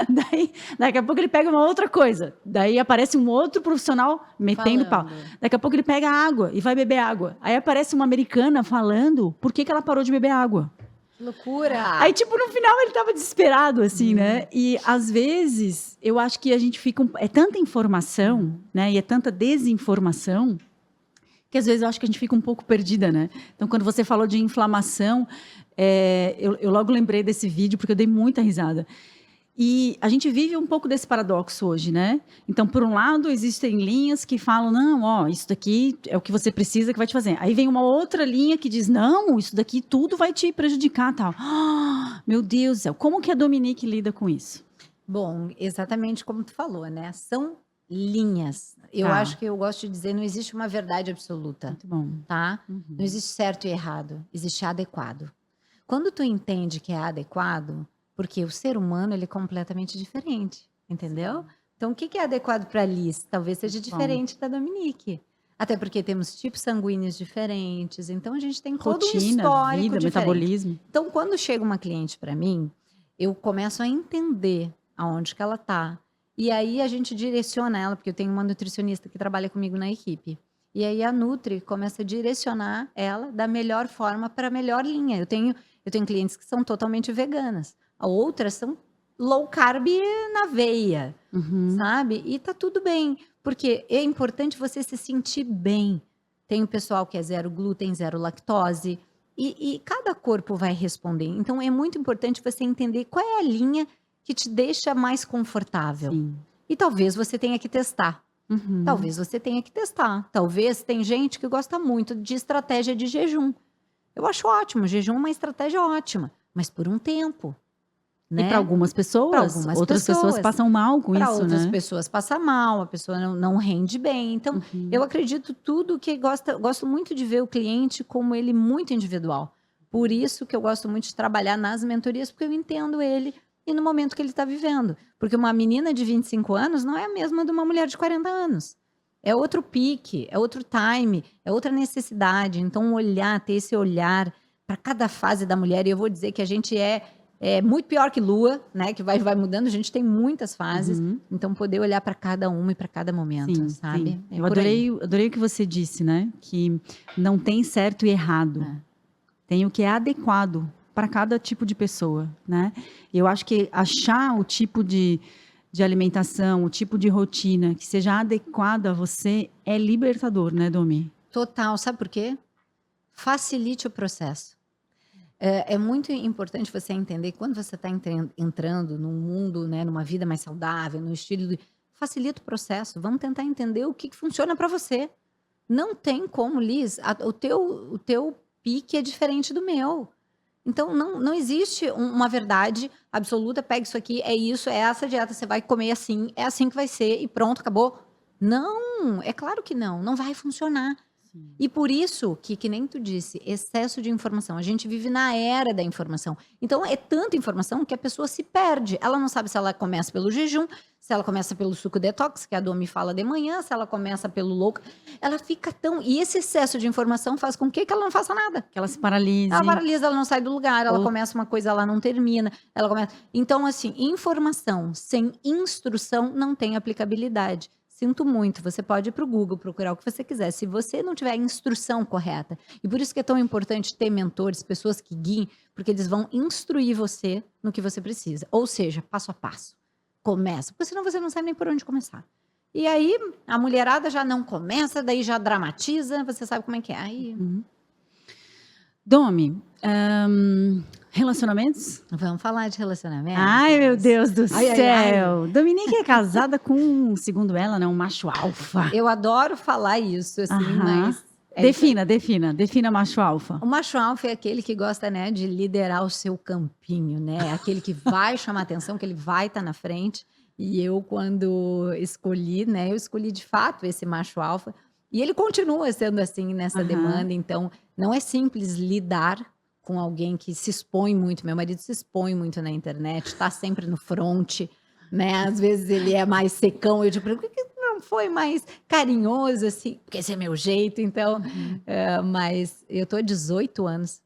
Daí, daqui a pouco ele pega uma outra coisa. Daí aparece um outro profissional metendo pau. Daqui a pouco ele pega água e vai beber água. Aí aparece uma americana falando por que ela parou de beber água. Que loucura! Aí, tipo, no final ele tava desesperado, assim, né? E, às vezes, eu acho que a gente fica... É tanta informação, né? E é tanta desinformação, que às vezes eu acho que a gente fica um pouco perdida, né? Então, quando você falou de inflamação, eu logo lembrei desse vídeo, porque eu dei muita risada. E a gente vive um pouco desse paradoxo hoje, né? Então, por um lado, existem linhas que falam, não, isso daqui é o que você precisa que vai te fazer. Aí vem uma outra linha que diz, não, isso daqui tudo vai te prejudicar, tal. Meu Deus do céu, como que a Dominique lida com isso? Bom, exatamente como tu falou, né? São linhas. Eu acho que eu gosto de dizer, não existe uma verdade absoluta. Muito bom. Tá? Não existe certo e errado, existe adequado. Quando tu entende que é adequado, porque o ser humano ele é completamente diferente, entendeu? Então, o que é adequado para a Liz? Talvez seja diferente da Dominique. Até porque temos tipos sanguíneos diferentes, então a gente tem todo um histórico vida, diferente. metabolismo. Então, quando chega uma cliente para mim, eu começo a entender aonde que ela está. E aí a gente direciona ela, porque eu tenho uma nutricionista que trabalha comigo na equipe. E aí a Nutri começa a direcionar ela da melhor forma para a melhor linha. Eu tenho clientes que são totalmente veganas. Outras são low carb na veia, sabe? E tá tudo bem, porque é importante você se sentir bem. Tem o pessoal que é zero glúten, zero lactose, e cada corpo vai responder. Então, é muito importante você entender qual é a linha que te deixa mais confortável. Sim. E talvez você tenha que testar. Talvez você tenha que testar. Talvez tem gente que gosta muito de estratégia de jejum. Eu acho ótimo, jejum é uma estratégia ótima, mas por um tempo. E né? para algumas pessoas, algumas outras pessoas pessoas. passam mal com Para isso, outras né? pessoas passa mal, a pessoa não rende bem. Então, eu acredito tudo que gosto muito de ver o cliente como ele muito individual. Por isso que eu gosto muito de trabalhar nas mentorias, porque eu entendo ele e no momento que ele está vivendo. Porque uma menina de 25 anos não é a mesma de uma mulher de 40 anos. É outro pique, é outro time, é outra necessidade. Então, ter esse olhar para cada fase da mulher, e eu vou dizer que a gente é muito pior que lua, né? Que vai mudando, a gente tem muitas fases. Então, poder olhar para cada uma e para cada momento, Sim, sabe? sim. É Eu por aí. adorei o que você disse, né? Que não tem certo e errado. Tem o que é adequado para cada tipo de pessoa, né? Eu acho que achar o tipo de alimentação, o tipo de rotina que seja adequado a você é libertador, né, Domi? Total, sabe por quê? Facilite o processo. É muito importante você entender que quando você está entrando num mundo, né, numa vida mais saudável, no estilo facilita o processo. Vamos tentar entender o que funciona para você. Não tem como, Liz, o teu pique é diferente do meu. Então, não existe uma verdade absoluta, pega isso aqui, é isso, é essa dieta, você vai comer assim, é assim que vai ser e pronto, acabou. Não, é claro que não vai funcionar. E por isso que nem tu disse, excesso de informação. A gente vive na era da informação. Então, é tanta informação que a pessoa se perde. Ela não sabe se ela começa pelo jejum, se ela começa pelo suco detox, que a Domi fala de manhã, se ela começa pelo louco. Ela fica tão... E esse excesso de informação faz com que ela não faça nada. Que ela se paralise. Ela paralisa, ela não sai do lugar, ela começa uma coisa, ela não termina. Ela começa... Então, assim, informação sem instrução não tem aplicabilidade. Sinto muito, você pode ir para o Google procurar o que você quiser, se você não tiver a instrução correta. E por isso que é tão importante ter mentores, pessoas que guiem, porque eles vão instruir você no que você precisa. Ou seja, passo a passo. Começa, porque senão você não sabe nem por onde começar. E aí, a mulherada já não começa, daí já dramatiza, você sabe como é que é. Aí... Domi, relacionamentos? Vamos falar de relacionamento? Ai, meu Deus do Ai. céu! Dominique é casada com, segundo ela, né, um macho alfa. Eu adoro falar isso, assim, mas... Defina macho alfa. O macho alfa é aquele que gosta, né, de liderar o seu campinho, né? Aquele que vai chamar atenção, que ele vai estar na frente. E eu, quando escolhi, né, eu escolhi de fato esse macho alfa. E ele continua sendo assim nessa demanda. Então, não é simples lidar com alguém que se expõe muito. Meu marido se expõe muito na internet, está sempre no front, né? Às vezes ele é mais secão. Eu digo, por que não foi mais carinhoso assim? Porque esse é meu jeito, então. Mas eu tô há 18 anos.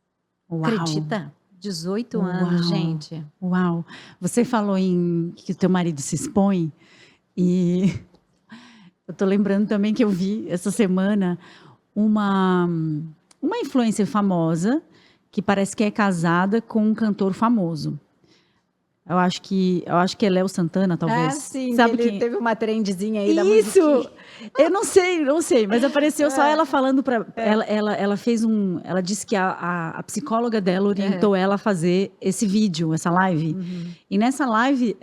Uau. Acredita? 18 anos, gente. Uau. Você falou em que o teu marido se expõe e eu tô lembrando também que eu vi essa semana uma influencer famosa que parece que é casada com um cantor famoso. Eu acho que é Léo Santana, talvez. Sim, sabe ele que teve uma trendzinha aí da isso! musiquinha. Eu não sei, mas apareceu só ela falando para ela fez ela disse que a psicóloga dela orientou ela a fazer esse vídeo, essa live. E nessa live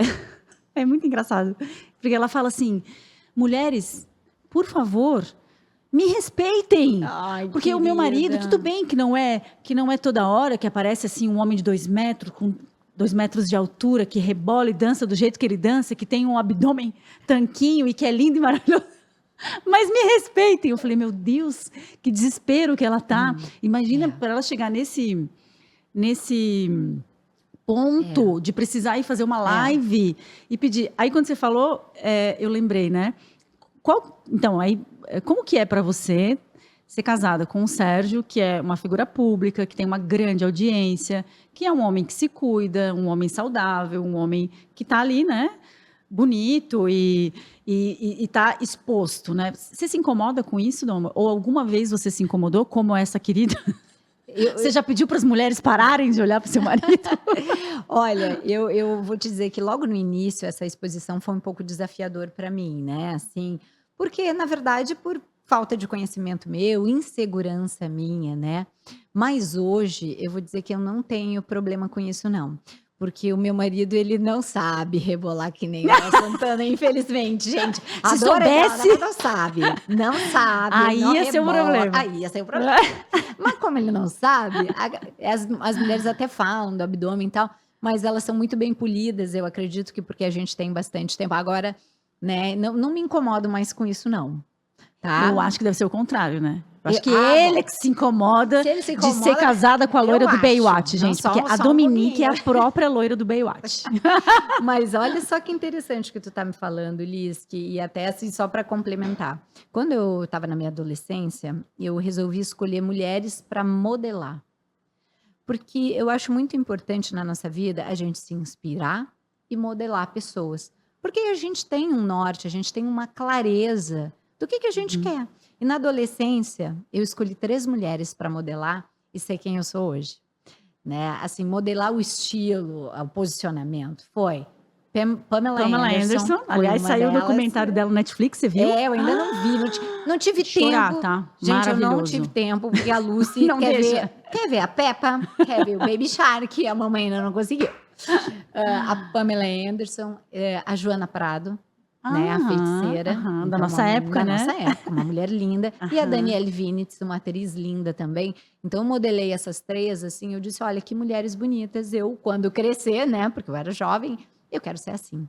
é muito engraçado, porque ela fala assim: mulheres, por favor, me respeitem. Ai, porque querida. O meu marido, tudo bem que não é toda hora que aparece assim um homem de 2 metros, com 2 metros de altura, que rebola e dança do jeito que ele dança, que tem um abdômen tanquinho e que é lindo e maravilhoso. Mas me respeitem. Eu falei, meu Deus, que desespero que ela tá. Imagina para ela chegar nesse ponto de precisar ir fazer uma live e pedir. Aí quando você falou, eu lembrei, né? Então, aí, como que é para você ser casada com o Sérgio, que é uma figura pública, que tem uma grande audiência, que é um homem que se cuida, um homem saudável, um homem que está ali, né? Bonito e está exposto, né? Você se incomoda com isso, Doma? Ou alguma vez você se incomodou, como essa querida? Você já pediu para as mulheres pararem de olhar para o seu marido? Olha, eu vou te dizer que logo no início essa exposição foi um pouco desafiador para mim, né? Assim, porque na verdade por falta de conhecimento meu, insegurança minha, né? Mas hoje eu vou dizer que eu não tenho problema com isso não. Porque o meu marido, ele não sabe rebolar que nem a Santana, infelizmente, gente. Se soubesse... Ela não sabe. Não sabe. Aí não ia ser um problema. Aí ia ser um problema. Mas como ele não sabe, as mulheres até falam do abdômen e tal. mas elas são muito bem polidas, eu acredito que porque a gente tem bastante tempo. Agora, né, não me incomodo mais com isso não, tá? Eu acho que deve ser o contrário, né? Eu acho que bom. ele é que se incomoda Se ele se de ser incomoda, casada com a loira eu do acho. Baywatch, Não, gente. só- Porque a só um Dominique é pouquinho. a própria loira do Baywatch. Mas olha só que interessante que tu tá me falando, Liz, e até assim, só para complementar. Quando eu estava na minha adolescência, eu resolvi escolher mulheres para modelar. Porque eu acho muito importante na nossa vida a gente se inspirar e modelar pessoas. Porque a gente tem um norte, a gente tem uma clareza do que a gente quer. E na adolescência, eu escolhi 3 mulheres para modelar e sei quem eu sou hoje. Né? Assim, modelar o estilo, o posicionamento. Foi Pamela Anderson. Foi Aliás, uma saiu o delas. documentário dela no Netflix, você viu? É, eu ainda não vi, não tive Chorar, tempo. tá? Gente, eu não Maravilhoso. tive tempo, porque a Lucy Não deixa. quer ver a Peppa, quer ver o Baby Shark, a mamãe ainda não conseguiu. A Pamela Anderson, a Joana Prado, né, a feiticeira. Da Então, nossa época, da né? nossa época, uma mulher linda. E a Aham. Danielle Vinitz, uma atriz linda também. Então, eu modelei essas 3, assim, eu disse, olha, que mulheres bonitas. Eu, quando crescer, né, porque eu era jovem, eu quero ser assim.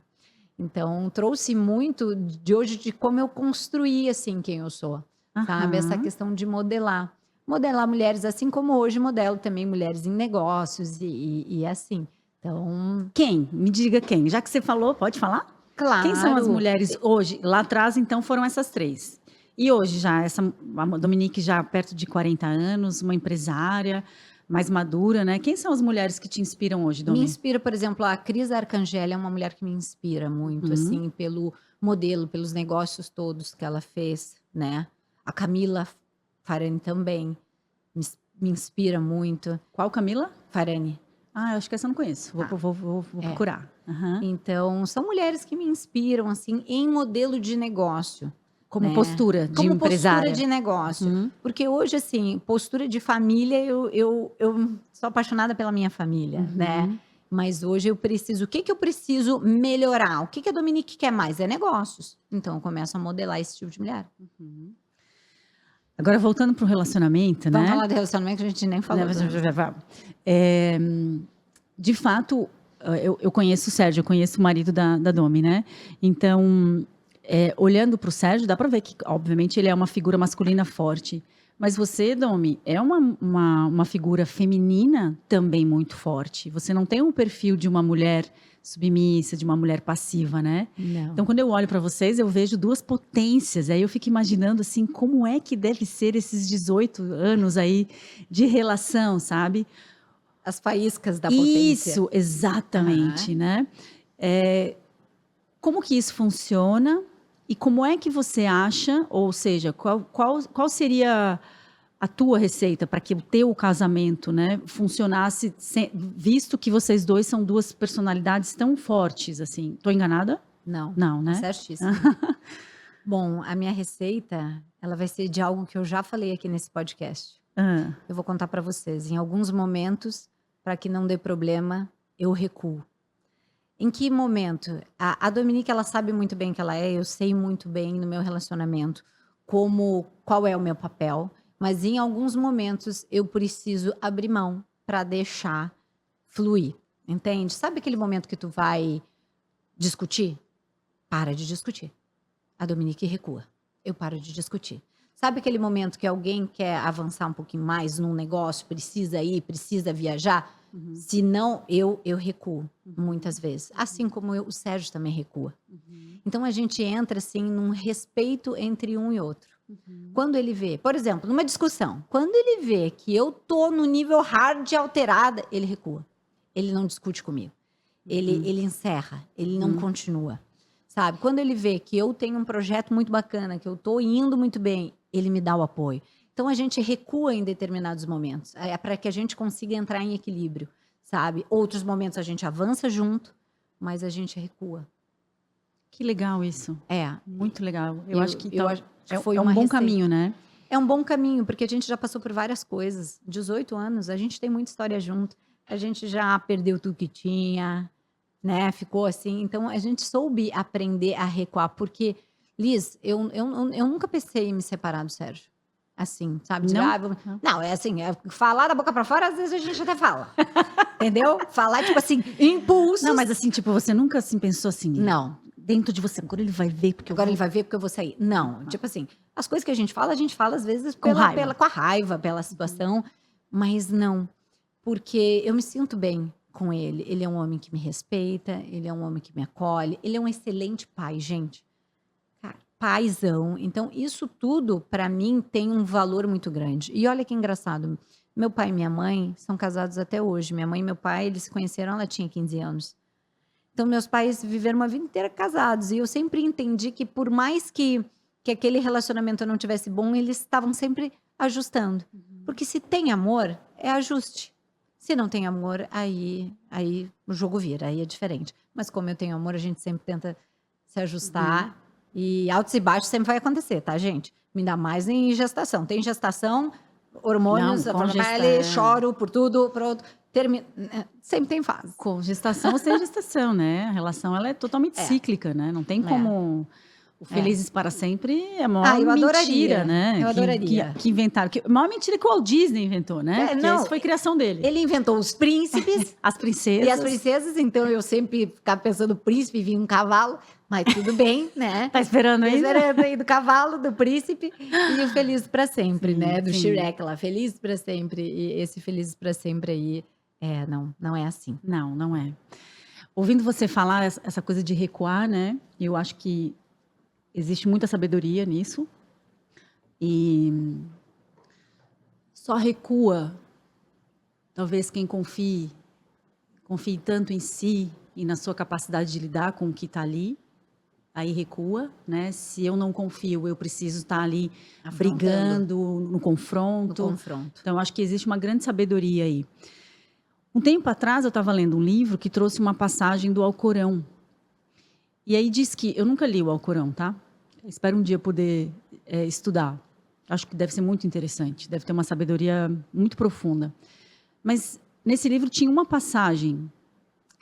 Então, trouxe muito de hoje de como eu construí, assim, quem eu sou. Sabe? Essa Aham. questão de modelar. Modelar mulheres, assim como hoje modelo também mulheres em negócios e assim. Então, Quem? Me diga quem. Já que você falou, pode falar? claro. Quem são as mulheres hoje? Lá atrás, então, foram essas 3. E hoje já, a Dominique já perto de 40 anos, uma empresária mais madura, né? Quem são as mulheres que te inspiram hoje, Me Domi? inspira, por exemplo, a Cris Arcangeli é uma mulher que me inspira muito, assim, pelo modelo, pelos negócios todos que ela fez, né? A Camila Farani também me inspira muito. Qual, Camila? Farani. Ah, eu acho que essa eu não conheço. Vou procurar. Aham. Então, são mulheres que me inspiram, assim, em modelo de negócio. Como né? postura de Como empresária. postura de negócio. Porque hoje, assim, postura de família, eu sou apaixonada pela minha família, né? Mas hoje eu preciso, o que eu preciso melhorar? O que a Dominique quer mais? É negócios. Então, eu começo a modelar esse tipo de mulher. Agora, voltando para o relacionamento, Vamos né? falar de relacionamento que a gente nem falou. É, de fato, eu conheço o Sérgio, eu conheço o marido da Domi, né? Então, olhando para o Sérgio, dá para ver que, obviamente, ele é uma figura masculina forte. Mas você, Domi, é uma figura feminina também muito forte. Você não tem um perfil de uma mulher submissa, de uma mulher passiva, né? Não. Então, quando eu olho para vocês, eu vejo 2 potências. Aí eu fico imaginando, assim, como é que deve ser esses 18 anos aí de relação, sabe? As faíscas da potência. Isso, exatamente, né? Como que isso funciona e como é que você acha, ou seja, qual seria a tua receita para que o teu casamento, né, funcionasse, visto que vocês 2 são 2 personalidades tão fortes, assim? Tô enganada? Não. Não, né? Certíssimo. Bom, a minha receita, ela vai ser de algo que eu já falei aqui nesse podcast. Eu vou contar para vocês. Em alguns momentos, para que não dê problema, eu recuo. Em que momento? A Dominique, ela sabe muito bem que ela é, eu sei muito bem no meu relacionamento qual é o meu papel, mas em alguns momentos eu preciso abrir mão para deixar fluir, entende? Sabe aquele momento que tu vai discutir? Para de discutir. A Dominique recua. Eu paro de discutir. Sabe aquele momento que alguém quer avançar um pouquinho mais num negócio, precisa ir, precisa viajar? Se não, eu recuo muitas vezes. Assim como o Sérgio também recua. Então, a gente entra, assim, num respeito entre um e outro. Quando ele vê, por exemplo, numa discussão, quando ele vê que eu tô no nível hard alterada, ele recua. Ele não discute comigo. Ele encerra, ele não continua. Sabe? Quando ele vê que eu tenho um projeto muito bacana, que eu tô indo muito bem, ele me dá o apoio. Então, a gente recua em determinados momentos, para que a gente consiga entrar em equilíbrio, sabe? Outros momentos a gente avança junto, mas a gente recua. Que legal isso. Muito legal. Eu acho que então, acho que foi é um uma bom receita. caminho, né? É um bom caminho, porque a gente já passou por várias coisas. 18 anos, a gente tem muita história junto. A gente já perdeu tudo que tinha, né? Ficou assim. Então, a gente soube aprender a recuar, porque, Liz, eu nunca pensei em me separar do Sérgio. assim, sabe? Não? Não, é assim, falar da boca pra fora, às vezes a gente até fala. Entendeu? Falar, tipo assim, impulsos. Não, mas assim, tipo, você nunca assim, pensou assim, Não. dentro de você, agora ele vai ver, porque Agora ele vai ver porque eu vou sair. Não, tipo assim, as coisas que a gente fala às vezes Com raiva. com a raiva, pela situação, mas não, porque eu me sinto bem com ele. Ele é um homem que me respeita, ele é um homem que me acolhe, ele é um excelente pai, gente. Cara, paizão. Então, isso tudo, pra mim, tem um valor muito grande. E olha que engraçado, meu pai e minha mãe são casados até hoje. Minha mãe e meu pai, eles se conheceram, ela tinha 15 anos. Então, meus pais viveram uma vida inteira casados. E eu sempre entendi que, por mais que aquele relacionamento não tivesse bom, eles estavam sempre ajustando. Porque se tem amor, é ajuste. Se não tem amor, aí o jogo vira, aí é diferente. Mas como eu tenho amor, a gente sempre tenta se ajustar. E altos e baixos sempre vai acontecer, tá, gente? Ainda mais em gestação. Tem gestação, hormônios, Não, com choro por tudo, pronto. Sempre tem fase. Com gestação ou sem gestação, né? A relação ela é totalmente cíclica, né? Não tem como o felizes para sempre é a maior eu mentira, adoraria. né? Eu adoraria. Que inventaram. A maior mentira que o Walt Disney inventou, né? Porque não, essa foi criação dele. Ele inventou os príncipes As princesas. e as princesas, então eu sempre ficava pensando príncipe vinha um cavalo, mas tudo bem, né? Tá esperando aí? Esperando aí do cavalo, do príncipe e o Felizes para Sempre, Sim, né? Do sim. Shrek lá, Felizes para Sempre. E esse Felizes para Sempre aí, não é assim. Não, não é. Ouvindo você falar essa coisa de recuar, né? Eu acho que existe muita sabedoria nisso. E só recua, talvez quem confie tanto em si e na sua capacidade de lidar com o que está ali, aí recua, né? Se eu não confio, eu preciso estar ali brigando, no confronto. Então, acho que existe uma grande sabedoria aí. Um tempo atrás, eu estava lendo um livro que trouxe uma passagem do Alcorão. E aí diz que... Eu nunca li o Alcorão, tá? Espero um dia poder estudar. Acho que deve ser muito interessante. Deve ter uma sabedoria muito profunda. Mas nesse livro tinha uma passagem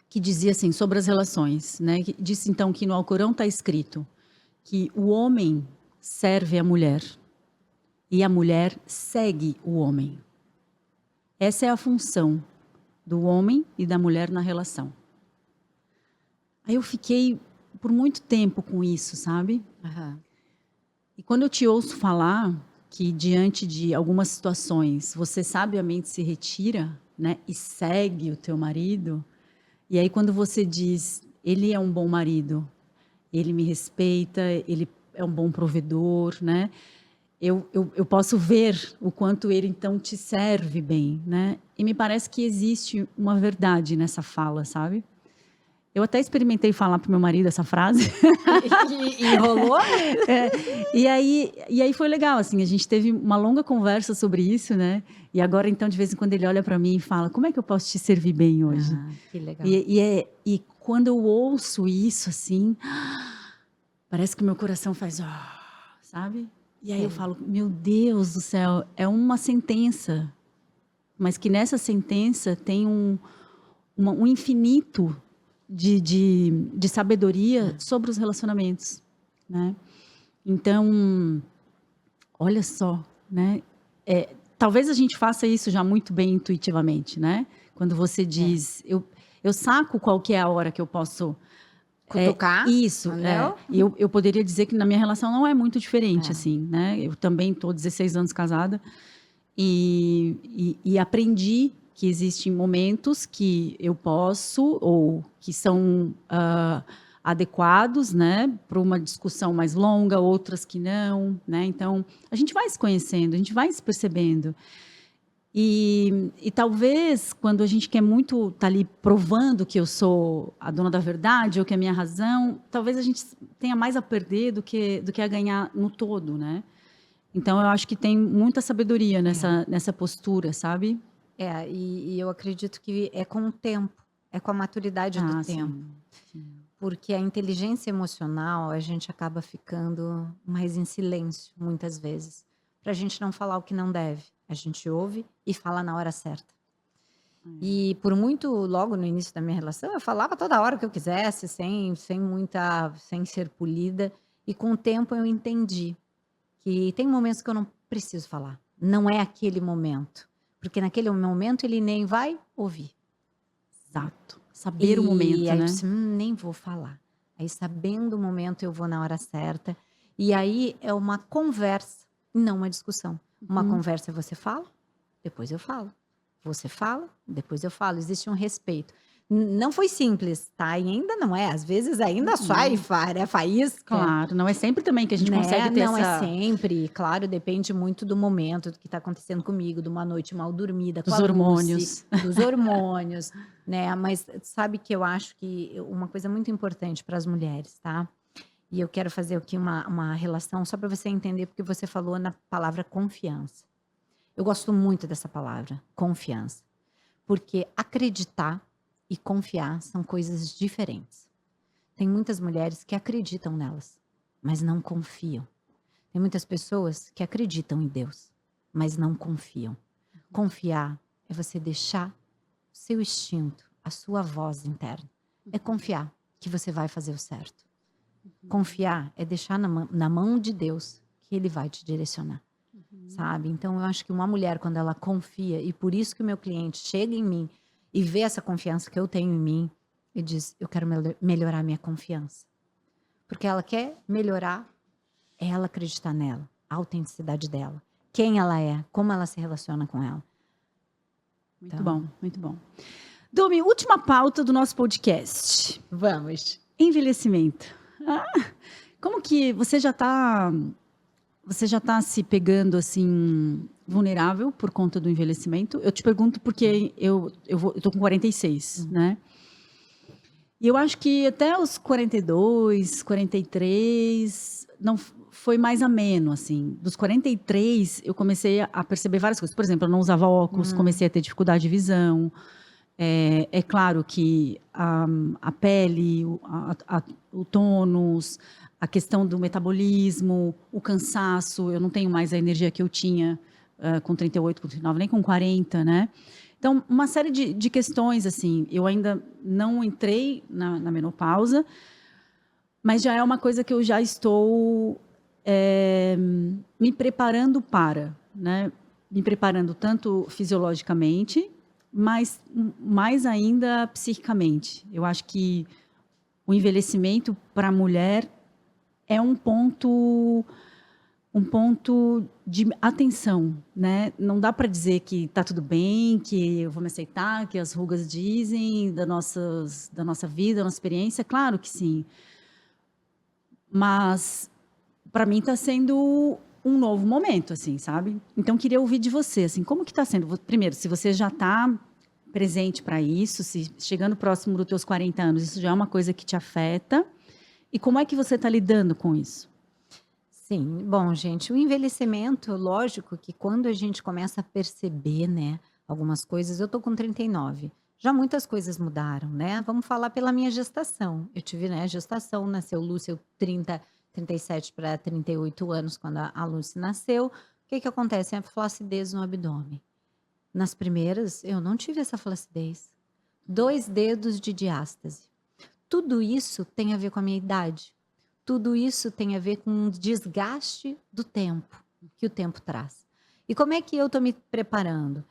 que dizia assim, sobre as relações, né? Que disse então que no Alcorão está escrito que o homem serve a mulher e a mulher segue o homem. Essa é a função do homem e da mulher na relação. Aí eu fiquei por muito tempo com isso, sabe? E quando eu te ouço falar que diante de algumas situações você sabiamente se retira, né, e segue o teu marido, e aí quando você diz, ele é um bom marido, ele me respeita, ele é um bom provedor, né? Eu posso ver o quanto ele então te serve bem, né? E me parece que existe uma verdade nessa fala, sabe? Eu até experimentei falar pro meu marido essa frase. E rolou? E aí foi legal, assim, a gente teve uma longa conversa sobre isso, né? E agora, então, de vez em quando ele olha para mim e fala, como é que eu posso te servir bem hoje? Que legal. E quando eu ouço isso, assim, parece que meu coração faz, sabe? E aí eu falo, meu Deus do céu, é uma sentença, mas que nessa sentença tem um infinito de sabedoria sobre os relacionamentos, né? Então, olha só, né? Talvez a gente faça isso já muito bem intuitivamente, né? Quando você diz, eu saco qual que é a hora que eu posso cutucar. Isso. E eu poderia dizer que na minha relação não é muito diferente, assim, né? Eu também estou 16 anos casada e aprendi que existem momentos que eu posso ou que são adequados, né, para uma discussão mais longa, outras que não, né? Então, a gente vai se conhecendo, a gente vai se percebendo. E talvez, quando a gente quer muito estar ali provando que eu sou a dona da verdade ou que é a minha razão, talvez a gente tenha mais a perder do que a ganhar no todo, né? Então, eu acho que tem muita sabedoria nessa postura, sabe? E eu acredito que é com o tempo, é com a maturidade do tempo. Sim. Porque a inteligência emocional, a gente acaba ficando mais em silêncio, muitas vezes. Pra gente não falar o que não deve. A gente ouve e fala na hora certa. E por logo no início da minha relação, eu falava toda hora que eu quisesse, sem ser polida. E com o tempo eu entendi que tem momentos que eu não preciso falar. Não é aquele momento. Porque naquele momento ele nem vai ouvir. Exato. Saber o momento, aí né? eu disse, nem vou falar. Aí sabendo o momento eu vou na hora certa. E aí é uma conversa, não uma discussão. Uma conversa você fala, depois eu falo. Você fala, depois eu falo. Existe um respeito. Não foi simples, tá? E ainda não é. Às vezes ainda sai faísca. Claro, não é sempre também que a gente Né? consegue ter Não é essa... sempre, claro, depende muito do momento, do que está acontecendo comigo, de uma noite mal dormida, com Dos a hormônios. Lucy, dos hormônios, né? Mas sabe que eu acho que uma coisa muito importante para as mulheres, tá? E eu quero fazer aqui uma relação só para você entender, porque você falou na palavra confiança. Eu gosto muito dessa palavra, confiança, porque acreditar e confiar são coisas diferentes. Tem muitas mulheres que acreditam nelas, mas não confiam. Tem muitas pessoas que acreditam em Deus, mas não confiam. Confiar é você deixar o seu instinto, a sua voz interna. É confiar que você vai fazer o certo. Confiar é deixar na mão de Deus que Ele vai te direcionar. Sabe? Então, eu acho que uma mulher, quando ela confia, e por isso que o meu cliente chega em mim e vê essa confiança que eu tenho em mim, e diz, eu quero melhorar minha confiança. Porque ela quer melhorar, é ela acreditar nela, a autenticidade dela, quem ela é, como ela se relaciona com ela. Muito Então, bom, muito bom. Domi, última pauta do nosso podcast. vamos. Envelhecimento. Como que você já está se pegando assim vulnerável por conta do envelhecimento? Eu te pergunto porque eu tô com 46, né? E eu acho que até os 42, 43 não foi mais ameno, assim. Dos 43 eu comecei a perceber várias coisas. Por exemplo, eu não usava óculos, comecei a ter dificuldade de visão. É claro que a pele, o tônus, a questão do metabolismo, o cansaço, eu não tenho mais a energia que eu tinha com 38, com 39, nem com 40, né? Então, uma série de questões, assim, eu ainda não entrei na menopausa, mas já é uma coisa que eu já estou me preparando para, né? Me preparando tanto fisiologicamente, mas mais ainda psiquicamente. Eu acho que o envelhecimento para a mulher é um ponto de atenção, né? Não dá para dizer que está tudo bem, que eu vou me aceitar, que as rugas dizem da nossa vida, da nossa experiência. Claro que sim. Mas para mim está sendo um novo momento, assim, sabe? Então queria ouvir de você, assim, como que está sendo? Primeiro, se você já está presente para isso, se chegando próximo dos teus 40 anos, isso já é uma coisa que te afeta. E como é que você está lidando com isso? Sim, bom, gente, o envelhecimento, lógico que quando a gente começa a perceber, né, algumas coisas, eu tô com 39, já muitas coisas mudaram, né? Vamos falar pela minha gestação. Eu tive, né, gestação, nasceu Lúcia, 37 para 38 anos, quando a Lúcia nasceu. O que que acontece? A flacidez no abdômen. Nas primeiras, eu não tive essa flacidez. 2 dedos de diástase. Tudo isso tem a ver com a minha idade. Tudo isso tem a ver com o desgaste do tempo, que o tempo traz. E como é que eu estou me preparando?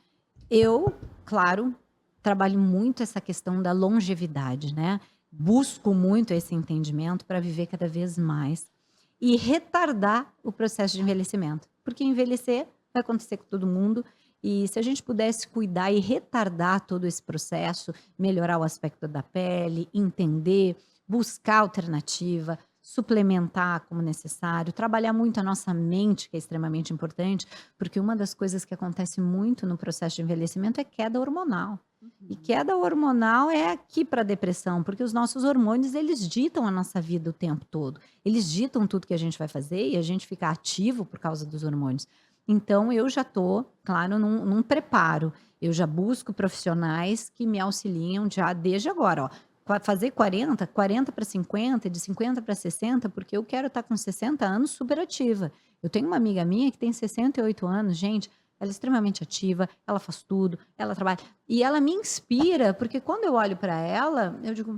Eu, claro, trabalho muito essa questão da longevidade, né? Busco muito esse entendimento para viver cada vez mais e retardar o processo de envelhecimento. Porque envelhecer vai acontecer com todo mundo. E se a gente pudesse cuidar e retardar todo esse processo, melhorar o aspecto da pele, entender, buscar alternativa, suplementar como necessário, trabalhar muito a nossa mente, que é extremamente importante, porque uma das coisas que acontece muito no processo de envelhecimento é queda hormonal. E queda hormonal é aqui para a depressão, porque os nossos hormônios, eles ditam a nossa vida o tempo todo. Eles ditam tudo que a gente vai fazer e a gente fica ativo por causa dos hormônios. Então, eu já estou, claro, num preparo. Eu já busco profissionais que me auxiliam já desde agora, ó. Fazer 40 para 50, de 50 para 60, porque eu quero estar com 60 anos super ativa. Eu tenho uma amiga minha que tem 68 anos, gente, ela é extremamente ativa, ela faz tudo, ela trabalha. E ela me inspira, porque quando eu olho para ela, eu digo,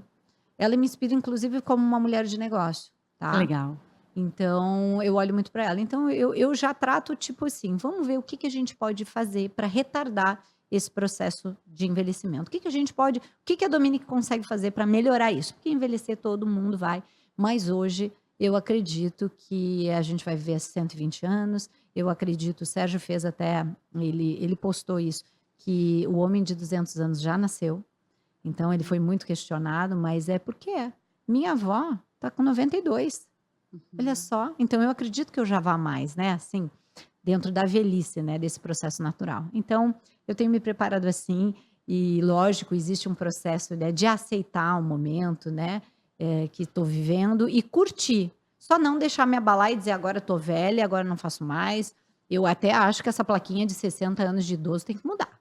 ela me inspira inclusive como uma mulher de negócio, tá? Legal. Então, eu olho muito para ela. Então, eu já trato, tipo assim, vamos ver o que a gente pode fazer para retardar esse processo de envelhecimento. O que a Dominique consegue fazer para melhorar isso? Porque envelhecer todo mundo vai, mas hoje eu acredito que a gente vai viver 120 anos. Eu acredito, o Sérgio fez até, ele postou isso, que o homem de 200 anos já nasceu. Então, ele foi muito questionado, mas é porque minha avó está com 92. Olha só, então eu acredito que eu já vá mais, né, assim, dentro da velhice, né, desse processo natural. Então, eu tenho me preparado assim, e lógico, existe um processo, né, de aceitar o momento, né, que estou vivendo e curtir. Só não deixar me abalar e dizer agora estou velha, agora não faço mais. Eu até acho que essa plaquinha de 60 anos de idoso tem que mudar.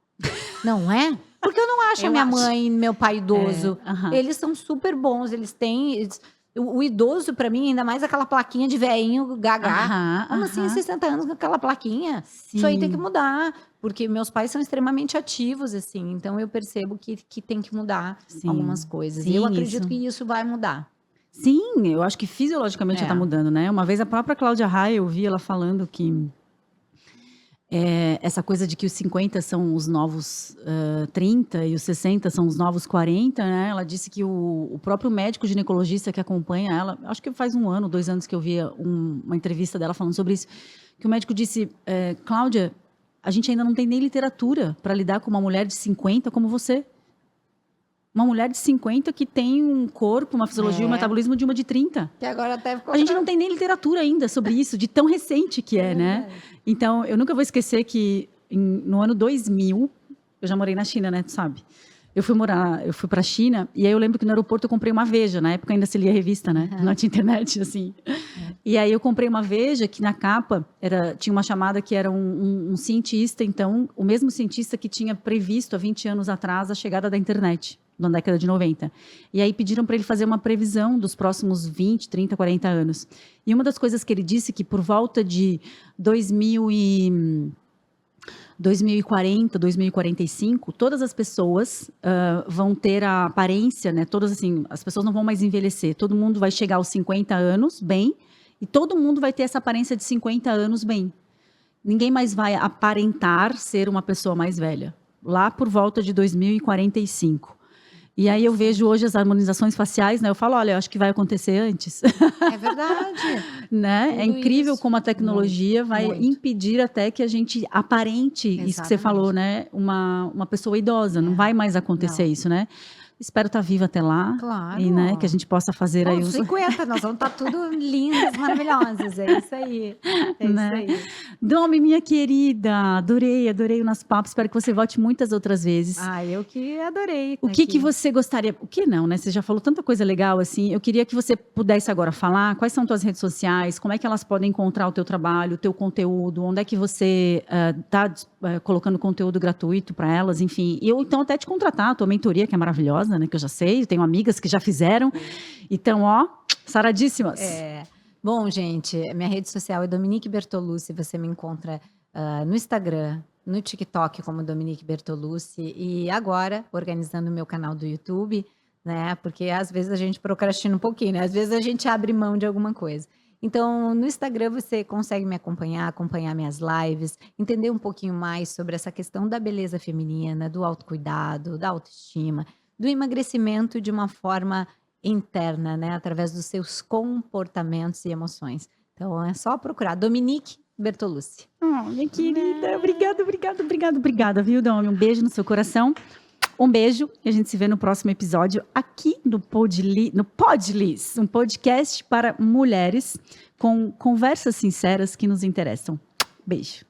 Não é? Porque eu não acho a minha mãe e meu pai idoso. Eles são super bons, eles têm... O idoso, para mim, ainda mais aquela plaquinha de velhinho gaga. Como assim, 60 anos com aquela plaquinha? Sim. Isso aí tem que mudar, porque meus pais são extremamente ativos, assim. Então, eu percebo que tem que mudar algumas coisas. E eu acredito que isso vai mudar. Sim, eu acho que fisiologicamente já está mudando, né? Uma vez a própria Cláudia Raia, eu vi ela falando que essa coisa de que os 50 são os novos 30 e os 60 são os novos 40, né? Ela disse que o próprio médico ginecologista que acompanha ela, acho que faz 1 ano, 2 anos que eu vi uma entrevista dela falando sobre isso, que o médico disse, Cláudia, a gente ainda não tem nem literatura para lidar com uma mulher de 50 como você. Uma mulher de 50 que tem um corpo, uma fisiologia, um metabolismo de uma de 30. Que agora até ficou... A gente não tem nem literatura ainda sobre isso, de tão recente que né? Então, eu nunca vou esquecer que no ano 2000, eu já morei na China, né, tu sabe? Eu fui para a China, e aí eu lembro que no aeroporto eu comprei uma Veja, na época ainda se lia revista, né? Não tinha internet, assim. E aí eu comprei uma Veja, que na capa tinha uma chamada que era um cientista, então, o mesmo cientista que tinha previsto há 20 anos atrás a chegada da internet, na década de 90. E aí pediram para ele fazer uma previsão dos próximos 20, 30, 40 anos. E uma das coisas que ele disse que por volta de 2040, 2045, todas as pessoas vão ter a aparência, né? Todas assim, as pessoas não vão mais envelhecer. Todo mundo vai chegar aos 50 anos bem e todo mundo vai ter essa aparência de 50 anos bem. Ninguém mais vai aparentar ser uma pessoa mais velha. Lá por volta de 2045. E aí eu vejo hoje as harmonizações faciais, né? Eu falo, olha, eu acho que vai acontecer antes. É verdade. Né? É incrível como a tecnologia vai impedir até que a gente aparente isso que você falou, né? Uma pessoa idosa. Não vai mais acontecer isso, né? Espero estar viva até lá. Claro. E, né, que a gente possa fazer aí... 50, nós vamos estar tudo lindas, maravilhosas. É isso aí. Né? Isso aí. Domi, minha querida, adorei o nosso papo. Espero que você volte muitas outras vezes. Eu que adorei. O que você gostaria... O que não, né? Você já falou tanta coisa legal, assim. Eu queria que você pudesse agora falar quais são tuas redes sociais, como é que elas podem encontrar o teu trabalho, o teu conteúdo, onde é que você está colocando conteúdo gratuito para elas, enfim. E eu, então, até te contratar, a tua mentoria, que é maravilhosa, né, que eu já sei, eu tenho amigas que já fizeram. Então, saradíssimas. Bom, gente, minha rede social é Dominique Bertolucci, você me encontra no Instagram, no TikTok como Dominique Bertolucci e agora organizando o meu canal do YouTube, né, porque às vezes a gente procrastina um pouquinho, né, às vezes a gente abre mão de alguma coisa. Então, no Instagram você consegue me acompanhar minhas lives, entender um pouquinho mais sobre essa questão da beleza feminina, do autocuidado, da autoestima, do emagrecimento de uma forma interna, né? Através dos seus comportamentos e emoções. Então, é só procurar Dominique Bertolucci. Minha querida, obrigada, viu, Domi? Um beijo no seu coração. Um beijo e a gente se vê no próximo episódio aqui no Podlis, um podcast para mulheres com conversas sinceras que nos interessam. Beijo.